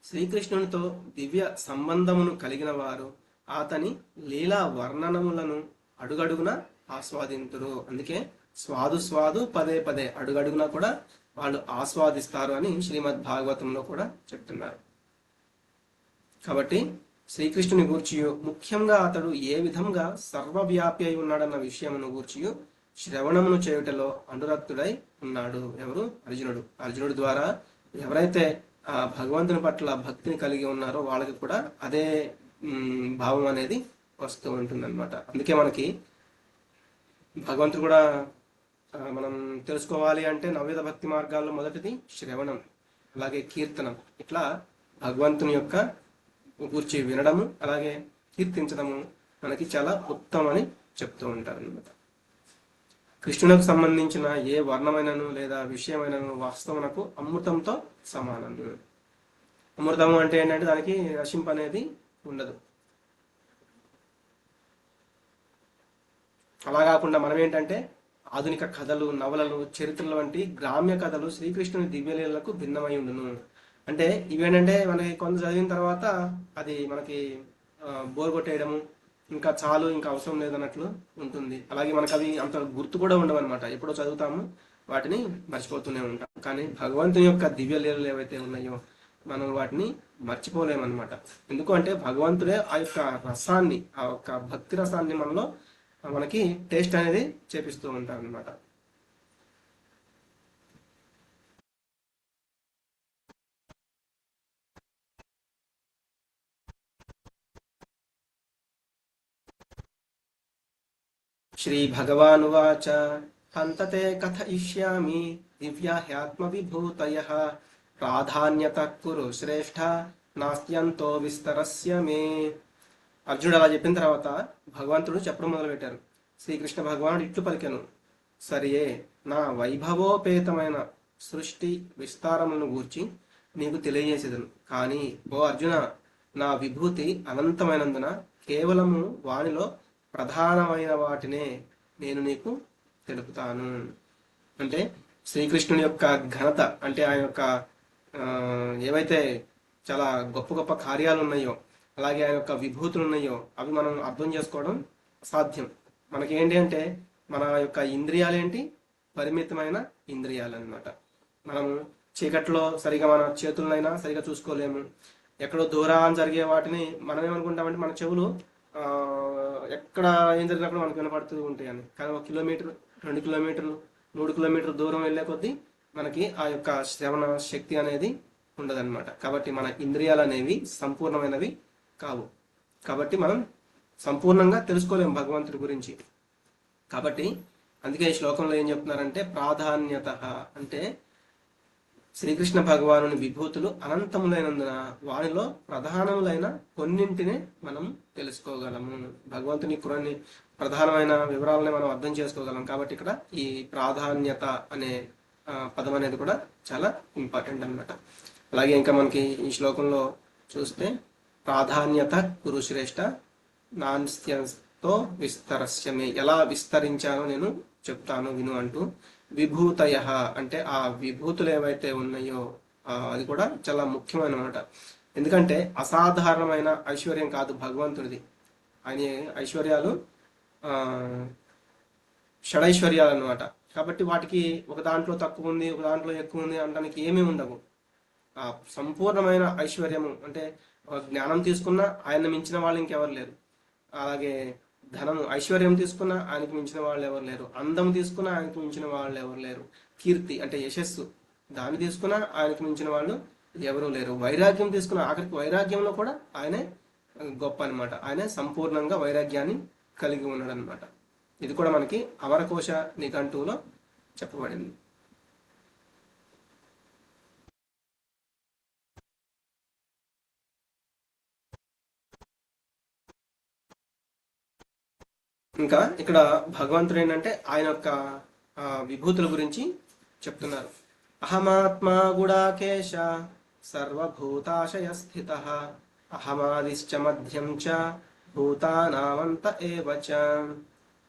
శ్రీకృష్ణునితో దివ్య సంబంధమును కలిగిన వారు అతని లీలా వర్ణనములను అడుగడుగున ఆస్వాదింతురు. అందుకే స్వాదు పదే పదే అడుగడుగునా కూడా వాళ్ళు ఆస్వాదిస్తారు అని శ్రీమద్ భాగవతంలో కూడా చెప్తున్నారు. కాబట్టి శ్రీకృష్ణుని గూర్చియు ముఖ్యంగా అతడు ఏ విధంగా సర్వవ్యాపి అయి ఉన్నాడన్న విషయమును గూర్చియు శ్రవణమును చేయుటలో అనురక్తుడై ఉన్నాడు. ఎవరు? అర్జునుడు. అర్జునుడి ద్వారా ఎవరైతే ఆ భగవంతుని పట్ల భక్తిని కలిగి ఉన్నారో వాళ్ళకి కూడా అదే భావం అనేది వస్తూ ఉంటుంది అనమాట. అందుకే మనకి భగవంతుడు కూడా మనం తెలుసుకోవాలి అంటే నవవిధ భక్తి మార్గాల్లో మొదటిది శ్రవణం, అలాగే కీర్తనం. ఇట్లా భగవంతుని యొక్క గురించి వినడము అలాగే కీర్తించడము మనకి చాలా ఉత్తమని చెప్తూ ఉంటారు అనమాట. కృష్ణునికి సంబంధించిన ఏ వర్ణమైనను లేదా విషయమైనను వాస్తవనకు అమృతంతో సమానం. అమృతము అంటే ఏంటంటే దానికి రసింపు అనేది ఉండదు. అలా కాకుండా మనం ఏంటంటే ఆధునిక కథలు, నవలలు, చరిత్రలు వంటి గ్రామ్య కథలు శ్రీకృష్ణుని దివ్యలీలకు భిన్నమై ఉండును. అంటే ఇవేంటంటే మనకి కొంత చదివిన తర్వాత అది మనకి బోర్ కొట్టేయడము, ఇంకా చాలు ఇంకా అవసరం లేదన్నట్లు ఉంటుంది. అలాగే మనకు అవి అంత గుర్తు కూడా ఉండవు అనమాట. ఎప్పుడో చదువుతాము వాటిని మర్చిపోతూనే ఉంటాం. కానీ భగవంతుని యొక్క దివ్య లీలలు ఏవైతే ఉన్నాయో మనం వాటిని మర్చిపోలేమన్నమాట. ఎందుకు అంటే భగవంతుడే ఆ యొక్క రసాన్ని, ఆ యొక్క భక్తి రసాన్ని మనలో మనకి టేస్ట్ అనేది చేపిస్తూ ఉంటారు అనమాట. శ్రీ భగవానువాచ హంతతే కథయిష్యామి దివ్యా హ్యాత్మ విభూతయః ప్రాధాన్యత కురు శ్రేష్ఠ నాస్త్యంతో విస్తరస్య మే. అర్జునుడు అలా చెప్పిన తర్వాత భగవంతుడు చెప్పడం మొదలుపెట్టారు. శ్రీకృష్ణ భగవానుడు ఇట్లు పలికెను, సరియే నా వైభవోపేతమైన సృష్టి విస్తారములను గూర్చి నీకు తెలియజేసేదను. కానీ ఓ అర్జున, నా విభూతి అనంతమైనందున కేవలము వానిలో ప్రధానమైన వాటినే నేను నీకు తెలుపుతాను. అంటే శ్రీకృష్ణుని యొక్క ఘనత అంటే ఆయన యొక్క ఏవైతే చాలా గొప్ప గొప్ప కార్యాలు ఉన్నాయో అలాగే ఆయన యొక్క విభూతులు ఉన్నాయో అవి మనం అర్థం చేసుకోవడం అసాధ్యం. మనకి ఏంటి అంటే మన యొక్క ఇంద్రియాలేంటి? పరిమితమైన ఇంద్రియాలు అన్నమాట. మనము చీకట్లో సరిగా మన చేతులనైనా సరిగా చూసుకోలేము. ఎక్కడో దూరాన్ని జరిగే వాటిని మనం ఏమనుకుంటామంటే మన చెవులు ఎక్కడ ఏం జరిగినప్పుడు మనకు వినపడుతూ ఉంటాయి అని. కానీ 1 కిలోమీటర్, 2 కిలోమీటర్లు, 3 కిలోమీటర్లు దూరం వెళ్ళే కొద్దీ మనకి ఆ యొక్క శ్రవణ శక్తి అనేది ఉండదన్నమాట. కాబట్టి మన ఇంద్రియాలు అనేవి సంపూర్ణమైనవి కావు. కాబట్టి మనం సంపూర్ణంగా తెలుసుకోలేము భగవంతుడి గురించి. కాబట్టి అందుకే ఈ శ్లోకంలో ఏం చెప్తున్నారంటే ప్రాధాన్యత అంటే శ్రీకృష్ణ భగవానుని విభూతులు అనంతములైనందున వానిలో ప్రధానములైన కొన్నింటిని మనం తెలుసుకోగలము. భగవంతుని కొన్ని ప్రధానమైన వివరాలని మనం అర్థం చేసుకోగలం. కాబట్టి ఇక్కడ ఈ ప్రాధాన్యత అనే పదం అనేది కూడా చాలా ఇంపార్టెంట్ అన్నమాట. అలాగే ఇంకా మనకి ఈ శ్లోకంలో చూస్తే ప్రాధాన్యత కురు శ్రేష్ఠ నాస్త్యంతో విస్తరస్యమే, ఎలా విస్తరించానో నేను చెప్తాను విను అంటూ విభూతయ అంటే ఆ విభూతులు ఏవైతే ఉన్నాయో అది కూడా చాలా ముఖ్యమైనమాట. ఎందుకంటే అసాధారణమైన ఐశ్వర్యం కాదు భగవంతుడిది. ఆయన ఐశ్వర్యాలు షడైశ్వర్యాలు అనమాట. కాబట్టి వాటికి ఒక దాంట్లో తక్కువ ఉంది, ఒక దాంట్లో ఎక్కువ ఉంది అనడానికి ఏమీ ఉండవు. ఆ సంపూర్ణమైన ఐశ్వర్యము అంటే జ్ఞానం తీసుకున్నా ఆయన మించిన వాళ్ళు ఇంకెవరు లేరు. అలాగే ధనము, ఐశ్వర్యం తీసుకున్నా ఆయనకు మించిన వాళ్ళు ఎవరు లేరు. అందం తీసుకున్నా ఆయనకు మించిన వాళ్ళు ఎవరు లేరు. కీర్తి అంటే యశస్సు, దాన్ని తీసుకున్నా ఆయనకు మించిన వాళ్ళు ఎవరూ లేరు. వైరాగ్యం తీసుకున్న ఆఖరికి వైరాగ్యంలో కూడా ఆయనే గొప్ప అనమాట. ఆయనే సంపూర్ణంగా వైరాగ్యాన్ని కలిగి ఉన్నాడు అనమాట. ఇది కూడా మనకి అమరకోశ నిఘంటువులో చెప్పబడింది. ఇంకా ఇక్కడ భగవంతుడు ఏంటంటే ఆయన యొక్క విభూతుల గురించి చెప్తున్నారు. అహమాత్మా గుడాకేశ సర్వభూతాశయ స్థిత అహమాదిశ్చ మధ్యం చ భూతానామంత ఏవ చ.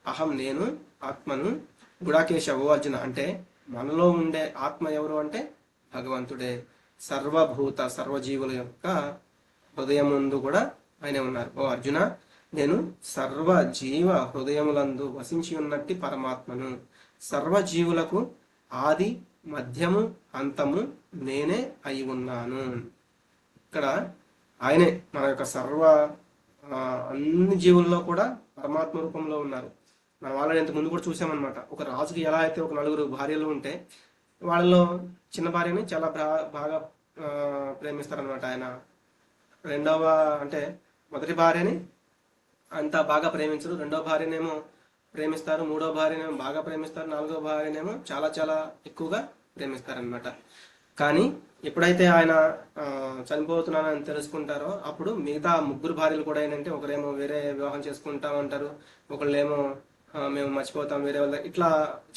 అహం నేను ఆత్మను, గుడాకేశ ఓ అర్జున, అంటే మనలో ఉండే ఆత్మ ఎవరు అంటే భగవంతుడే. సర్వభూత సర్వజీవుల యొక్క హృదయం ముందు కూడా ఆయనే ఉన్నారు. ఓ అర్జున, నేను సర్వ జీవ హృదయములందు వసించి ఉన్నట్టి పరమాత్మను. సర్వజీవులకు ఆది మధ్యము అంతము నేనే అయి ఉన్నాను. ఇక్కడ ఆయనే మన యొక్క అన్ని జీవుల్లో కూడా పరమాత్మ రూపంలో ఉన్నారు. మనం ఆల్రెడీ ఇంత ముందు కూడా చూసామన్నమాట. ఒక రాజుకి ఎలా అయితే ఒక నలుగురు భార్యలు ఉంటే వాళ్ళలో చిన్న భార్యని చాలా బాగా ప్రేమిస్తారనమాట. ఆయన రెండవ అంటే మొదటి భార్యని అంత బాగా ప్రేమించరు, రెండవ భార్యనేమో ప్రేమిస్తారు, మూడో భార్యనేమో బాగా ప్రేమిస్తారు, నాలుగో భార్యనేమో చాలా చాలా ఎక్కువగా ప్రేమిస్తారనమాట. కానీ ఎప్పుడైతే ఆయన చనిపోతున్నానని తెలుసుకుంటారో అప్పుడు మిగతా ముగ్గురు భార్యలు కూడా ఏంటంటే ఒకరేమో వేరే వివాహం చేసుకుంటామంటారు, ఒకళ్ళేమో మేము మర్చిపోతాం వేరే వాళ్ళ, ఇట్లా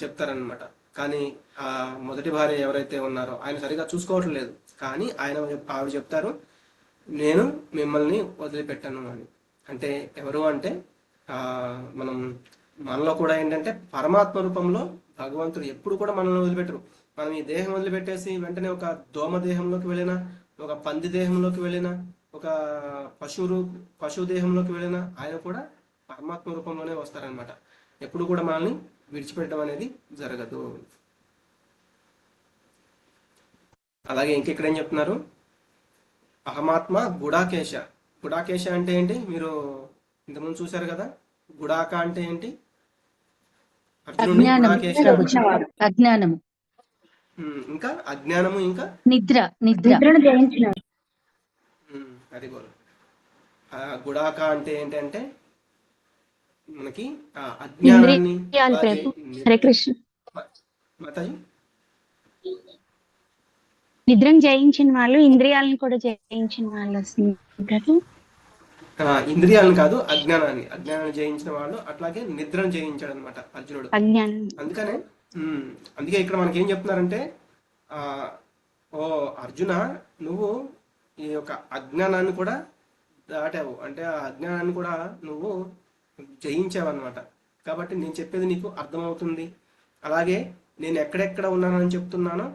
చెప్తారనమాట. కానీ ఆ మొదటి భార్య ఎవరైతే ఉన్నారో ఆయన సరిగా చూసుకోవట్లేదు. కానీ ఆవిడ చెప్తారు, నేను మిమ్మల్ని వదిలిపెట్టాను అని. అంటే ఎవరు అంటే మనం మనలో కూడా ఏంటంటే పరమాత్మ రూపంలో భగవంతుడు ఎప్పుడు కూడా మనల్ని వదిలిపెట్టరు. మనం ఈ దేహం వదిలిపెట్టేసి వెంటనే ఒక దోమ దేహంలోకి వెళ్ళినా, ఒక పంది దేహంలోకి వెళ్ళినా, ఒక పశువు దేహంలోకి వెళ్ళినా ఆయన కూడా పరమాత్మ రూపంలోనే వస్తారనమాట. ఎప్పుడు కూడా మనల్ని విడిచిపెట్టడం అనేది జరగదు. అలాగే ఇంకెక్కడ ఏం చెప్తున్నారు, అహమాత్మ గుడాకేశ. గుడాకేశ అంటే ఏంటి, మీరు ఇంతకుముందు చూశారు కదా. గుడాక అంటే ఏంటి, అర్జునుడిని గుడాకేశ. అజ్ఞానము, ఇంకా అజ్ఞానము, ఇంకా నిద్రను జయించిన. అది కూడా గుడాక అంటే ఏంటంటే మనకి అజ్ఞానాన్ని. హరే కృష్ణ. మాతాజీ, నిద్రను జయించిన వాళ్ళు ఇంద్రియాలను కూడా జయించిన వాళ్ళు వస్తుంది. ఇంద్రియాలను కాదు, అజ్ఞానాన్ని జయించిన వాళ్ళు. అట్లాగే నిద్రను జయించాడు అనమాట అర్జునుడు. అందుకే ఇక్కడ మనకి ఏం చెప్తున్నారంటే, ఓ అర్జున, నువ్వు ఈ యొక్క అజ్ఞానాన్ని కూడా దాటావు, అంటే ఆ అజ్ఞానాన్ని కూడా నువ్వు జయించావు అనమాట. కాబట్టి నేను చెప్పేది నీకు అర్థమవుతుంది. అలాగే నేను ఎక్కడెక్కడ ఉన్నానని చెప్తున్నానో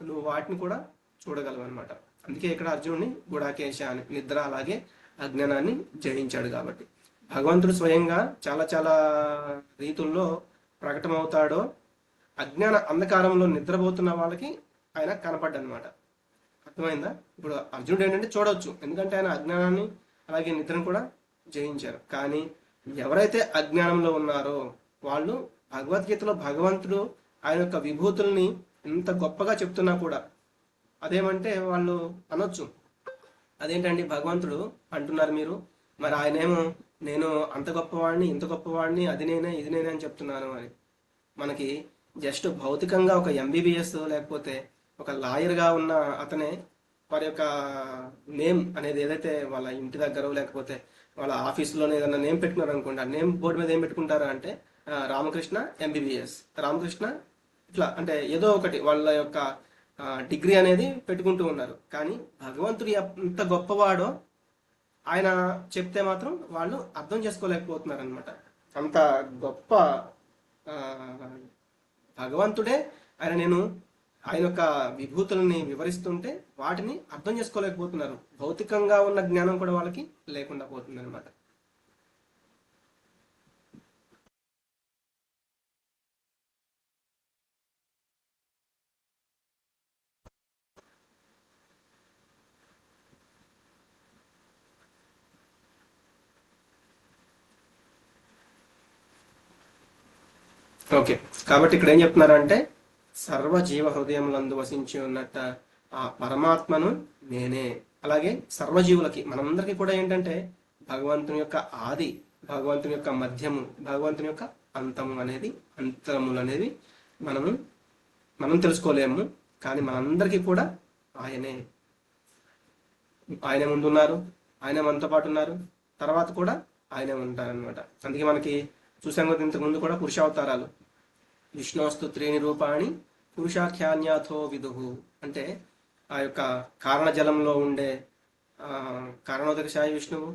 నువ్వు వాటిని కూడా చూడగలవు అనమాట. అందుకే ఇక్కడ అర్జునుడిని గుడాకేశ అని, నిద్ర అలాగే అజ్ఞానాన్ని జయించాడు. కాబట్టి భగవంతుడు స్వయంగా చాలా చాలా రీతుల్లో ప్రకటమవుతాడో అజ్ఞాన అంధకారంలో నిద్రపోతున్న వాళ్ళకి ఆయన కనపడ్డనమాట. అర్థమైందా? ఇప్పుడు అర్జునుడు ఏంటంటే చూడవచ్చు, ఎందుకంటే ఆయన అజ్ఞానాన్ని అలాగే నిద్రను కూడా జయించారు. కానీ ఎవరైతే అజ్ఞానంలో ఉన్నారో వాళ్ళు భగవద్గీతలో భగవంతుడు ఆయన యొక్క విభూతుల్ని ఎంత గొప్పగా చెప్తున్నా కూడా అదేమంటే వాళ్ళు అనొచ్చు, అదేంటండి భగవంతుడు అంటున్నారు మీరు, మరి ఆయనేమో నేను అంత గొప్పవాడిని ఇంత గొప్పవాడిని అది నేనే ఇది నేనే అని చెప్తున్నాను అని. మనకి జస్ట్ భౌతికంగా ఒక ఎంబీబీఎస్ లేకపోతే ఒక లాయర్గా ఉన్న అతనే వారి యొక్క నేమ్ అనేది ఏదైతే వాళ్ళ ఇంటి దగ్గర లేకపోతే వాళ్ళ ఆఫీసులోనే ఏదైనా నేమ్ పెట్టుకున్నారు అనుకోండి, ఆ నేమ్ బోర్డు మీద ఏం పెట్టుకుంటారా అంటే రామకృష్ణ ఎంబీబీఎస్, రామకృష్ణ ఇట్లా, అంటే ఏదో ఒకటి వాళ్ళ యొక్క డిగ్రీ అనేది పెట్టుకుంటూ ఉన్నారు. కానీ భగవంతుడు ఎంత గొప్పవాడో ఆయన చెప్తే మాత్రం వాళ్ళు అర్థం చేసుకోలేకపోతున్నారు అనమాట. అంత గొప్ప భగవంతుడే ఆయన యొక్క విభూతుల్ని వివరిస్తుంటే వాటిని అర్థం చేసుకోలేకపోతున్నారు. భౌతికంగా ఉన్న జ్ఞానం కూడా వాళ్ళకి లేకుండా పోతుంది అనమాట. ఓకే, కాబట్టి ఇక్కడ ఏం చెప్తున్నారంటే సర్వజీవ హృదయములందు వసించి ఉన్నట్ట ఆ పరమాత్మను నేనే. అలాగే సర్వజీవులకి మనందరికీ కూడా ఏంటంటే భగవంతుని యొక్క ఆది, భగవంతుని యొక్క మధ్యము, భగవంతుని యొక్క అంతము అనేది, అంతరములు అనేది మనం తెలుసుకోలేము. కానీ మనందరికీ కూడా ఆయనే ముందున్నారు, ఆయన మనతో పాటు ఉన్నారు, తర్వాత కూడా ఆయనే ఉంటారనమాట. అందుకే మనకి చూసాం కదా ఇంతకు ముందు కూడా పురుషావతారాలు. విష్ణువస్తు త్రీని రూపాణి పురుషాఖ్యాన్యాథో విదుహు అంటే ఆ యొక్క కారణ జలంలో ఉండే కారణోదకశాయి విష్ణువు,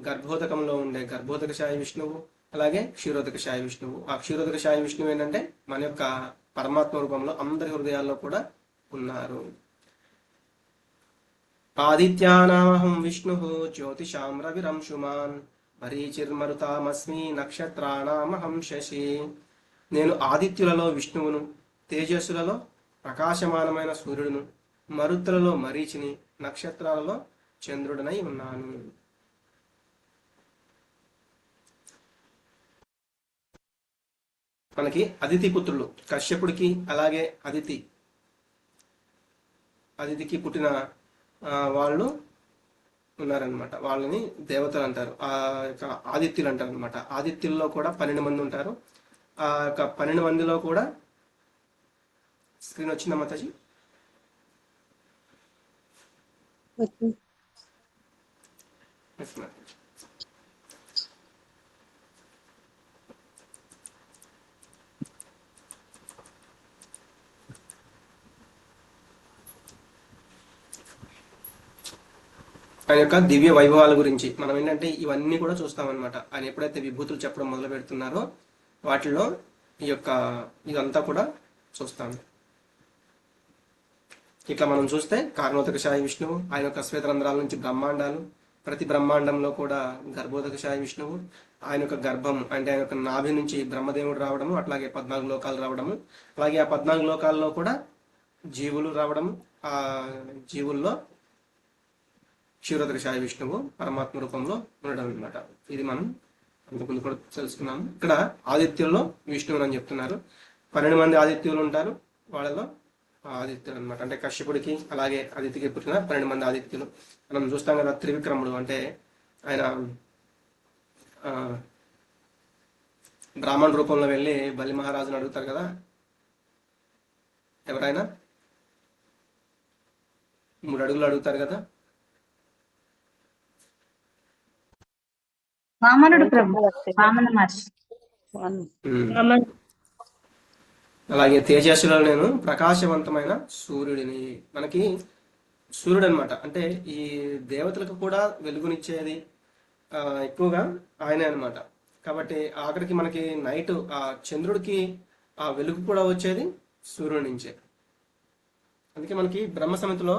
గర్భోదకంలో ఉండే గర్భోదకశాయి విష్ణువు, అలాగే క్షీరోదకశాయి విష్ణువు. ఆ క్షీరోదకశాయి విష్ణువు ఏంటంటే మన యొక్క పరమాత్మ రూపంలో అందరి హృదయాల్లో కూడా ఉన్నారు. ఆదిత్యానామహం విష్ణు జ్యోతిషాం రవిరంశుమాన్ మరీచిర్మరుతామస్మి నక్షత్రానామహం శశి. నేను ఆదిత్యులలో విష్ణువును, తేజస్సులలో ప్రకాశమానమైన సూర్యుడును, మరుత్తులలో మరీచిని, నక్షత్రాలలో చంద్రుడనై ఉన్నాను. మనకి అదితి పుత్రులు కశ్యపుడికి అలాగే అదితికి పుట్టిన వాళ్ళు ఉన్నారనమాట. వాళ్ళని దేవతలు అంటారు, ఆ యొక్క ఆదిత్యులు అంటారు అనమాట. ఆదిత్యుల్లో కూడా 12 మంది ఉంటారు. ఆ యొక్క 12 మందిలో కూడా స్క్రీన్ వచ్చిందా మాతాజీ? ఆయన యొక్క దివ్య వైభవాల గురించి మనం ఏంటంటే ఇవన్నీ కూడా చూస్తామన్నమాట. ఆయన ఎప్పుడైతే విభూతులు చెప్పడం మొదలు పెడుతున్నారో వాటిలో ఈ యొక్క ఇదంతా కూడా చూస్తాం. ఇట్లా మనం చూస్తే కారణోదకశాయి విష్ణువు, ఆయన యొక్క శ్వేతరంధ్రాల నుంచి బ్రహ్మాండాలు, ప్రతి బ్రహ్మాండంలో కూడా గర్భోదకశాయి విష్ణువు, ఆయన యొక్క గర్భం అంటే ఆయన యొక్క నాభి నుంచి బ్రహ్మదేవుడు రావడము, అట్లాగే 14 లోకాలు రావడము, అలాగే ఆ 14 లోకాల్లో కూడా జీవులు రావడము, ఆ జీవుల్లో క్షీరోదకశాయి విష్ణువు పరమాత్మ రూపంలో ఉండడం అనమాట. ఇది మనం అంతకుముందు కూడా తెలుసుకున్నాము. ఇక్కడ ఆదిత్యుల్లో విష్ణువుని అని చెప్తున్నారు. 12 మంది ఆదిత్యులు ఉంటారు, వాళ్ళలో ఆదిత్యులు అనమాట. అంటే కశ్యపుడికి అలాగే ఆదిత్యకి పుట్టిన 12 మంది ఆదిత్యులు. మనం చూస్తాం కదా త్రివిక్రముడు అంటే ఆయన బ్రాహ్మణ రూపంలో వెళ్ళి బలి మహారాజుని అడుగుతారు కదా, ఎవరైనా 3 అడుగులు అడుగుతారు కదా. వామనుడు ప్రభు, వామన మహర్షి. అలాగే తేజస్సులో నేను ప్రకాశవంతమైన సూర్యుడిని. మనకి సూర్యుడు అనమాట. అంటే ఈ దేవతలకు కూడా వెలుగునిచ్చేది ఎక్కువగా ఆయనే అనమాట. కాబట్టి ఆఖరికి మనకి నైట్ ఆ చంద్రుడికి ఆ వెలుగు కూడా వచ్చేది సూర్యుడి నుంచే. అందుకే మనకి బ్రహ్మ సమితిలో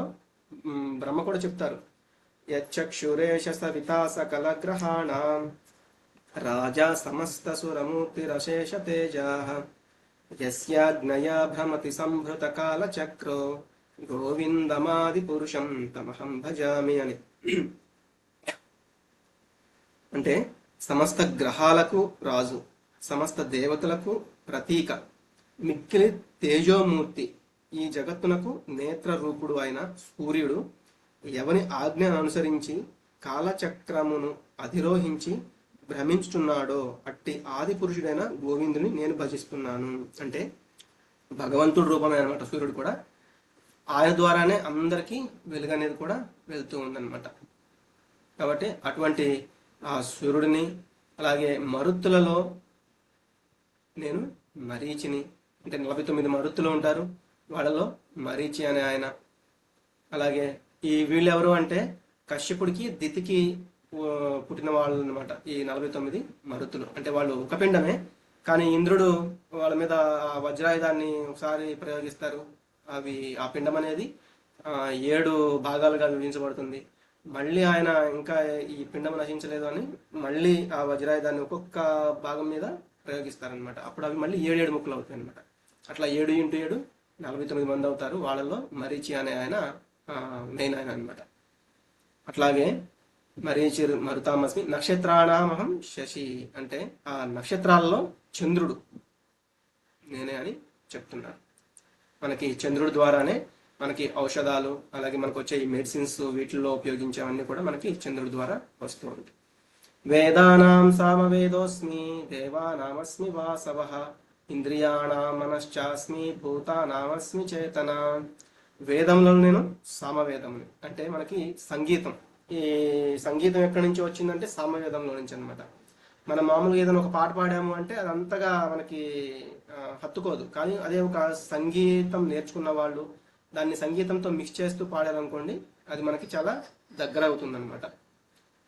బ్రహ్మ కూడా చెప్తారు, యక్షురేష సవితా సకల గ్రహాణాం రాజా సమస్త సురమూర్తిరశేష తేజాః యస్యాజ్ఞయా భ్రమతి సంభృత కాల చక్రో గోవిందమాది పురుషం తమహం భజామి అని. అంటే సమస్త గ్రహాలకు రాజు, సమస్త దేవతలకు ప్రతీక, మిక్కిలి తేజోమూర్తి, ఈ జగత్తునకు నేత్ర రూపుడు అయిన సూర్యుడు ఎవని ఆజ్ఞను అనుసరించి కాలచక్రమును అధిరోహించి భ్రమించుతున్నాడో అట్టి ఆది పురుషుడైన గోవిందుని నేను భజిస్తున్నాను. అంటే భగవంతుడు రూపమే అనమాట సూర్యుడు కూడా. ఆయన ద్వారానే అందరికీ వెలుగు అనేది కూడా వెళ్తూ ఉందన్నమాట. కాబట్టి అటువంటి ఆ సూర్యుడిని, అలాగే మరుత్తులలో నేను మరీచిని, అంటే 49 మరుత్తులు ఉంటారు, వాళ్ళలో మరీచి అనే ఆయన. అలాగే ఈ వీళ్ళు ఎవరు అంటే కశ్యపుడికి దితికి పుట్టిన వాళ్ళు అనమాట. ఈ 49 మరుతులు అంటే వాళ్ళు ఒక పిండమే, కానీ ఇంద్రుడు వాళ్ళ మీద ఆ వజ్రాయుధాన్ని ఒకసారి ప్రయోగిస్తారు. ఆ పిండం అనేది 7 భాగాలుగా విభజించబడుతుంది. మళ్ళీ ఆయన ఇంకా ఈ పిండం నశించలేదు అని మళ్ళీ ఆ వజ్రాయుధాన్ని ఒక్కొక్క భాగం మీద ప్రయోగిస్తారనమాట. అప్పుడు అవి మళ్ళీ 7 ముక్కలు అవుతాయి అనమాట. అట్లా 7 × 7 49 మంది అవుతారు. వాళ్ళలో మరీచి అనే ఆయన మెయిన్ ఆయన అనమాట. అట్లాగే మరీచి మరుతామస్మి నక్షత్రాణామహం శశి అంటే ఆ నక్షత్రాలలో చంద్రుడు నేనే అని చెప్తున్నారు. మనకి చంద్రుడి ద్వారానే మనకి ఔషధాలు, అలాగే మనకు వచ్చే ఈ మెడిసిన్స్, వీటిల్లో ఉపయోగించేవన్నీ కూడా మనకి చంద్రుడి ద్వారా వస్తూ ఉంటాయి. వేదానాం సామవేదోస్మి దేవానామస్మి వాసవః ఇంద్రియాణాం మనశ్చాస్మి భూతానామస్మి చేతన. వేదంలో నేను సామవేదముని అంటే మనకి సంగీతం. ఈ సంగీతం ఎక్కడి నుంచి వచ్చిందంటే సామవేదంలో నుంచి అనమాట. మనం మామూలుగా ఏదైనా ఒక పాట పాడాము అంటే అది అంతగా మనకి హత్తుకోదు. కానీ అదే ఒక సంగీతం నేర్చుకున్న వాళ్ళు దాన్ని సంగీతంతో మిక్స్ చేస్తూ పాడారనుకోండి, అది మనకి చాలా దగ్గర అవుతుందన్నమాట.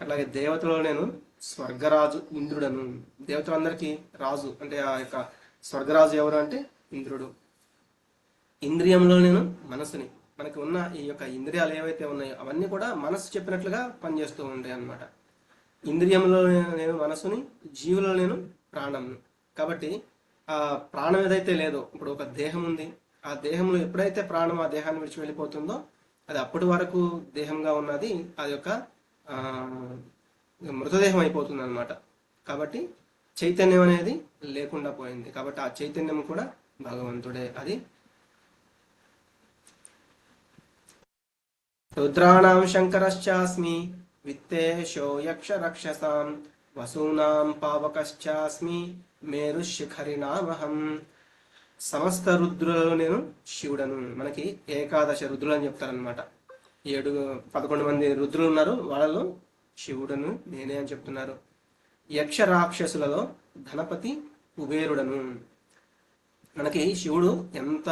అట్లాగే దేవతలో నేను స్వర్గరాజు ఇంద్రుడను. దేవతలందరికీ రాజు అంటే ఆ యొక్క స్వర్గరాజు ఎవరు అంటే ఇంద్రుడు. ఇంద్రియంలో నేను మనసుని. మనకి ఉన్న ఈ యొక్క ఇంద్రియాలు ఏవైతే ఉన్నాయో అవన్నీ కూడా మనసు చెప్పినట్లుగా పనిచేస్తూ ఉంటాయి అన్నమాట. ఇంద్రియంలో నేను మనసుని, జీవులో నేను ప్రాణంను. కాబట్టి ఆ ప్రాణం ఏదైతే లేదో, ఇప్పుడు ఒక దేహం ఉంది, ఆ దేహంలో ఎప్పుడైతే ప్రాణం ఆ దేహాన్ని విడిచి వెళ్ళిపోతుందో అది అప్పటి వరకు దేహంగా ఉన్నది అది యొక్క ఆ, మృతదేహం అయిపోతుంది అనమాట. కాబట్టి చైతన్యం అనేది లేకుండా పోయింది. కాబట్టి ఆ చైతన్యం కూడా భగవంతుడే. అది రుద్రాణం శంకరశ్చాస్మి విత్తేషో యక్ష రక్షసాం వసూనాం పావకశ్చాస్మి మేరు శిఖరినామహం. సమస్త రుద్రులలో నేను శివుడను. మనకి ఏకాదశ రుద్రులు అని చెప్తారనమాట. 11 మంది రుద్రులు ఉన్నారు, వాళ్ళలో శివుడను నేనే అని చెప్తున్నారు. యక్ష రాక్షసులలో ధనపతి కుబేరుడను. మనకి శివుడు ఎంత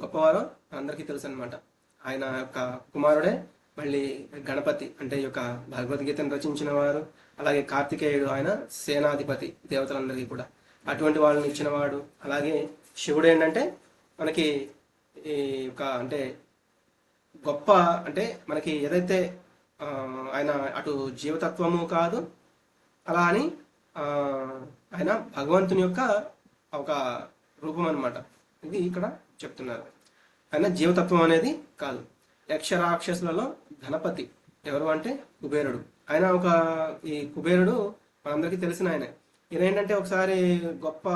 గొప్పవారో అందరికీ తెలుసు అనమాట. ఆయన యొక్క కుమారుడే మళ్ళీ గణపతి, అంటే ఈ యొక్క భగవద్గీతను రచించిన వారు. అలాగే కార్తికేయుడు, ఆయన సేనాధిపతి దేవతలందరికీ కూడా. అటువంటి వాళ్ళని ఇచ్చినవాడు. అలాగే శివుడు ఏంటంటే మనకి ఈ యొక్క అంటే గొప్ప, అంటే మనకి ఏదైతే ఆయన అటు జీవతత్వము కాదు, అలా అని ఆయన భగవంతుని యొక్క ఒక రూపం అనమాట. ఇది ఇక్కడ చెప్తున్నారు. ఆయన జీవతత్వం అనేది కాదు. యక్ష రాక్షసులలో ధనపతి ఎవరు అంటే కుబేరుడు. ఆయన ఒక ఈ కుబేరుడు మనందరికీ తెలిసిన ఆయన. ఈయన ఏంటంటే ఒకసారి గొప్ప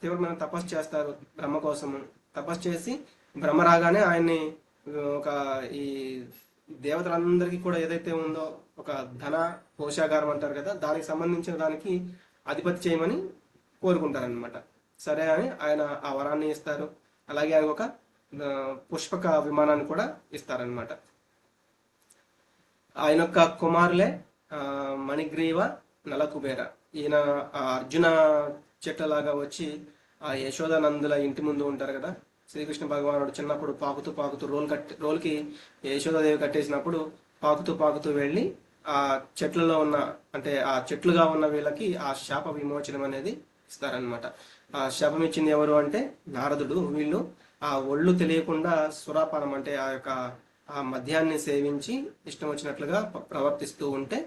తీవ్రమైన తపస్సు చేస్తారు బ్రహ్మ కోసము. తపస్సు చేసి బ్రహ్మ రాగానే ఆయన్ని ఒక ఈ దేవతలందరికీ కూడా ఏదైతే ఉందో ఒక ధన కోశాగారం అంటారు కదా, దానికి సంబంధించిన దానికి అధిపతి చేయమని కోరుకుంటారనమాట. సరే అని ఆయన ఆ వరాన్ని ఇస్తారు. అలాగే ఆయన ఒక పుష్పక విమానాన్ని కూడా ఇస్తారనమాట. ఆయన యొక్క కుమారులే మణిగ్రీవ నలకుబేర. ఈయన అర్జున చెట్లలాగా వచ్చి ఆ యశోదానందుల ఇంటి ముందు ఉంటారు కదా. శ్రీకృష్ణ భగవానుడు చిన్నప్పుడు పాకుతూ పాకుతూ రోల్కి యశోదాదేవి కట్టేసినప్పుడు పాకుతూ పాకుతూ వెళ్ళి ఆ చెట్లలో ఉన్న, అంటే ఆ చెట్లుగా ఉన్న వీళ్ళకి ఆ శాప విమోచనం అనేది ఇస్తారనమాట. ఆ శాపం ఇచ్చింది ఎవరు అంటే నారదుడు. వీళ్ళు ఆ ఒళ్ళు తెలియకుండా సురాపానం, అంటే ఆ యొక్క ఆ మద్యాన్ని సేవించి ఇష్టం వచ్చినట్లుగా ప్రవర్తిస్తూ ఉంటే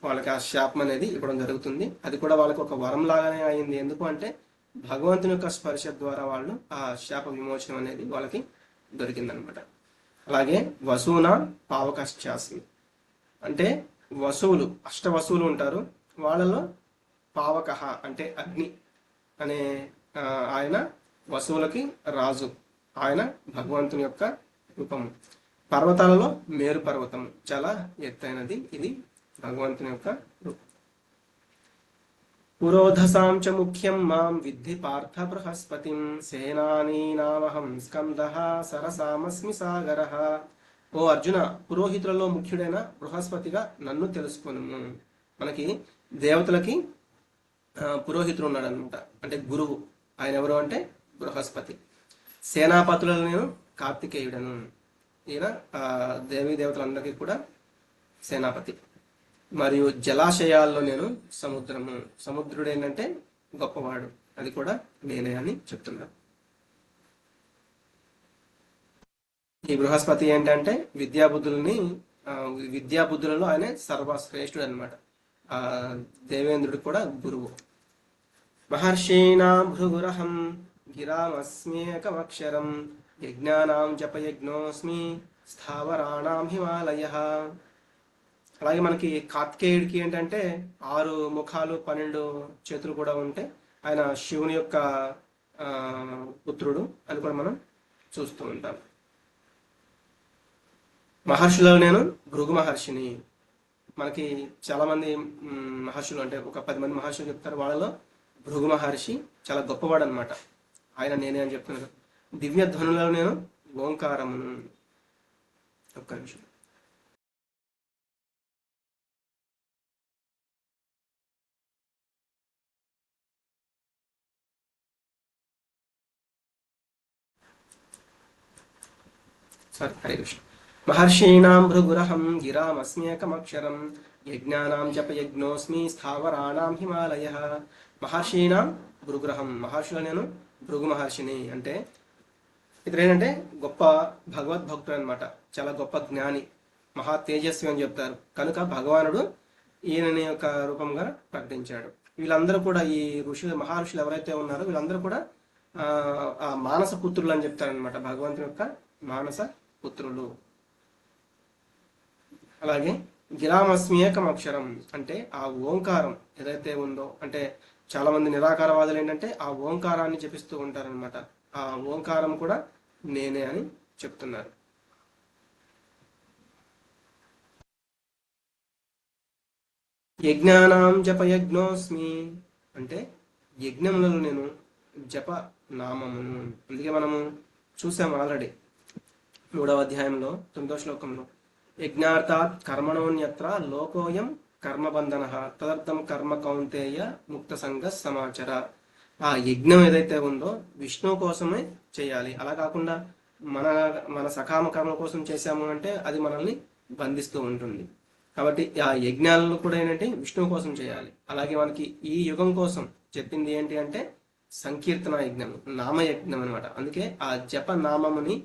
వాళ్ళకి ఆ శాపం అనేది ఇవ్వడం జరుగుతుంది. అది కూడా వాళ్ళకి ఒక వరం లాగానే అయింది. ఎందుకు అంటే భగవంతుని యొక్క స్పర్శ ద్వారా వాళ్ళు ఆ శాప విమోచనం అనేది వాళ్ళకి దొరికిందనమాట. అలాగే వసూన పావకశ్చాస్మి, అంటే వసువులు, వసువులు ఉంటారు. వాళ్ళలో పావక అంటే అగ్ని అనే ఆయన వసువులకి రాజు. ఆయన భగవంతుని యొక్క రూపము. పర్వతాలలో మేరు పర్వతం చాలా ఎత్తైనది. ఇది భగవంతుని యొక్క రూపం. పురోధసాం చ ముఖ్యం మాం విద్ధి పార్థ బృహస్పతిం సేనానీనామహం స్కందః సరసామస్మి సాగరః. ఓ అర్జున, పురోహితులలో ముఖ్యుడైన బృహస్పతిగా నన్ను తెలుసుకొను. మనకి దేవతలకి పురోహితుడు ఉన్నాడు అనమాట, అంటే గురువు. ఆయన ఎవరు అంటే బృహస్పతి. సేనాపతులలో నేను కార్తికేయుడను. ఈయన దేవీ దేవతలందరికీ కూడా సేనాపతి. మరియు జలాశయాల్లో నేను సముద్రము. సముద్రుడు ఏంటంటే గొప్పవాడు, అది కూడా నేనే అని చెప్తున్నాను. ఈ బృహస్పతి ఏంటంటే విద్యాబుద్ధులలో ఆయన సర్వశ్రేష్ఠుడు అనమాట. ఆ దేవేంద్రుడు కూడా గురువు. మహర్షీణా భృగురహం గిరామస్మేకమక్షరం యజ్ఞానాం జపయజ్ఞోస్మి స్థావరాణాం హిమాలయ. అలాగే మనకి కార్తికేయుడికి ఏంటంటే 6 ముఖాలు 12 చేతులు కూడా ఉంటే ఆయన శివుని యొక్క పుత్రుడు అని కూడా మనం చూస్తూ ఉంటాం. మహర్షులలో నేను భృగు మహర్షిని. మనకి చాలా మంది మహర్షులు, అంటే ఒక 10 మంది మహర్షులు చెప్తారు. వాళ్ళలో భృగు మహర్షి చాలా గొప్పవాడు అనమాట. ఆయన నేనే అని చెప్తున్నారు. దివ్య ధ్వనులలో నేను ఓంకారమును. ఒక్క నిమిషం. సారీ, హరే కృష్ణ. మహర్షీణాం భృగురహం గిరామస్మ్యేకమక్షరం యజ్ఞానాం జపయజ్ఞోస్మి స్థావరాణాం హిమాలయ. మహర్షీణాం భృగురహం, మహర్షులు నేను భృగు మహర్షిని. అంటే ఇతడు ఏంటంటే గొప్ప భగవద్భక్తుడు అనమాట, చాలా గొప్ప జ్ఞాని, మహా తేజస్వి అని చెప్తారు. కనుక భగవానుడు ఈయనని యొక్క రూపంగా ప్రకటించాడు. వీళ్ళందరూ కూడా ఈ మహర్షులు ఎవరైతే ఉన్నారో వీళ్ళందరూ కూడా ఆ మానస పుత్రులు అని చెప్తారనమాట, భగవంతుని యొక్క మానస పుత్రులు. అలాగే గిరామస్మ్యేకం అక్షరం అంటే ఆ ఓంకారం ఏదైతే ఉందో, అంటే చాలా మంది నిరాకారవాదులు ఏంటంటే ఆ ఓంకారాన్ని జపిస్తూ ఉంటారనమాట. ఆ ఓంకారం కూడా నేనే అని చెప్తున్నారు. యజ్ఞానాం జపయజ్ఞోస్మి అంటే యజ్ఞములను నేను జప నామమును. అందుకే మనము చూసాము ఆల్రెడీ 3వ అధ్యాయంలో 9వ శ్లోకంలో, యజ్ఞార్థాత్ కర్మణోన్యత్ర లోకోయం కర్మబంధన తదర్థం కర్మ కౌంతేయ ముక్త సంగ సమాచార. ఆ యజ్ఞం ఏదైతే ఉందో విష్ణువు కోసమే చేయాలి. అలా కాకుండా మన మన సకామ కర్మ కోసం చేశాము అంటే అది మనల్ని బంధిస్తూ ఉంటుంది. కాబట్టి ఆ యజ్ఞాలను కూడా ఏంటంటే విష్ణువు కోసం చేయాలి. అలాగే మనకి ఈ యుగం కోసం చెప్పింది ఏంటి అంటే సంకీర్తన యజ్ఞం, నామయజ్ఞం అనమాట. అందుకే ఆ జప నామముని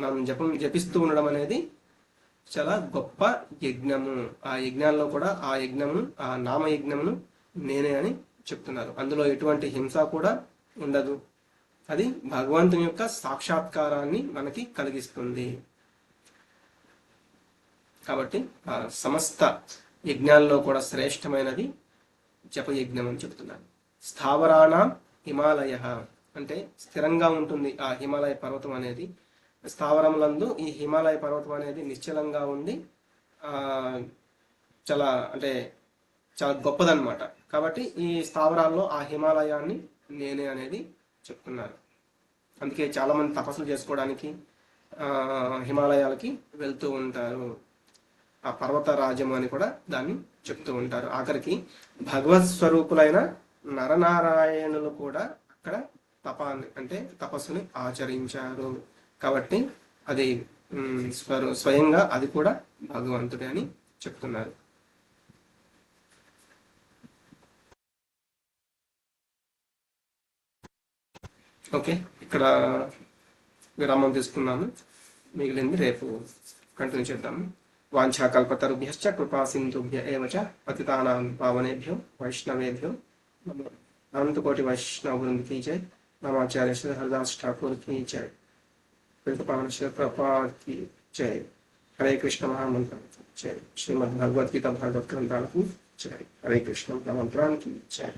మనం జపిస్తూ ఉండడం అనేది చాలా గొప్ప యజ్ఞము. ఆ యజ్ఞాల్లో కూడా ఆ యజ్ఞమును, ఆ నామయజ్ఞమును నేనే అని చెప్తున్నారు. అందులో ఎటువంటి హింస కూడా ఉండదు. అది భగవంతుని యొక్క సాక్షాత్కారాన్ని మనకి కలిగిస్తుంది. కాబట్టి ఆ సమస్త యజ్ఞాల్లో కూడా శ్రేష్టమైనది జపయజ్ఞం అని చెప్తున్నారు. స్థావరాణం హిమాలయ అంటే స్థిరంగా ఉంటుంది ఆ హిమాలయ పర్వతం అనేది. స్థావరములందు ఈ హిమాలయ పర్వతం అనేది నిశ్చలంగా ఉండి చాలా అంటే చాలా గొప్పదన్నమాట. కాబట్టి ఈ స్థావరాల్లో ఆ హిమాలయాన్ని నేనే అనేది చెప్తున్నారు. అందుకే చాలా మంది తపస్సులు చేసుకోవడానికి హిమాలయాలకి వెళ్తూ ఉంటారు. ఆ పర్వత రాజ్యం అని కూడా దాన్ని చెప్తూ ఉంటారు. ఆఖరికి భగవత్ స్వరూపులైన నరనారాయణులు కూడా అక్కడ అంటే తపస్సుని ఆచరించారు. కాబట్టి అది స్వయంగా అది కూడా భగవంతుడే అని చెప్తున్నారు. ఓకే, ఇక్కడ విరామం తీసుకున్నాము. మిగిలింది రేపు కంటిన్యూ చేద్దాము. వాంఛాకల్పతరుభ్యశ్చ కృపా సింధుభ్య ఏవ చ పతితానాం పావనేభ్యో వైష్ణవేభ్యో నమో. అనంతకోటి వైష్ణవ వృంద की जय. रामाचार्य श्री हरदास ठाकुर की जय. पावन श्री प्रभुपाद की जय. हरे कृष्ण महामंत्र जय. श्रीमद् भगवद गीता भागवत ग्रंथाल की जय. हरे कृष्ण महामंत्रान की जय.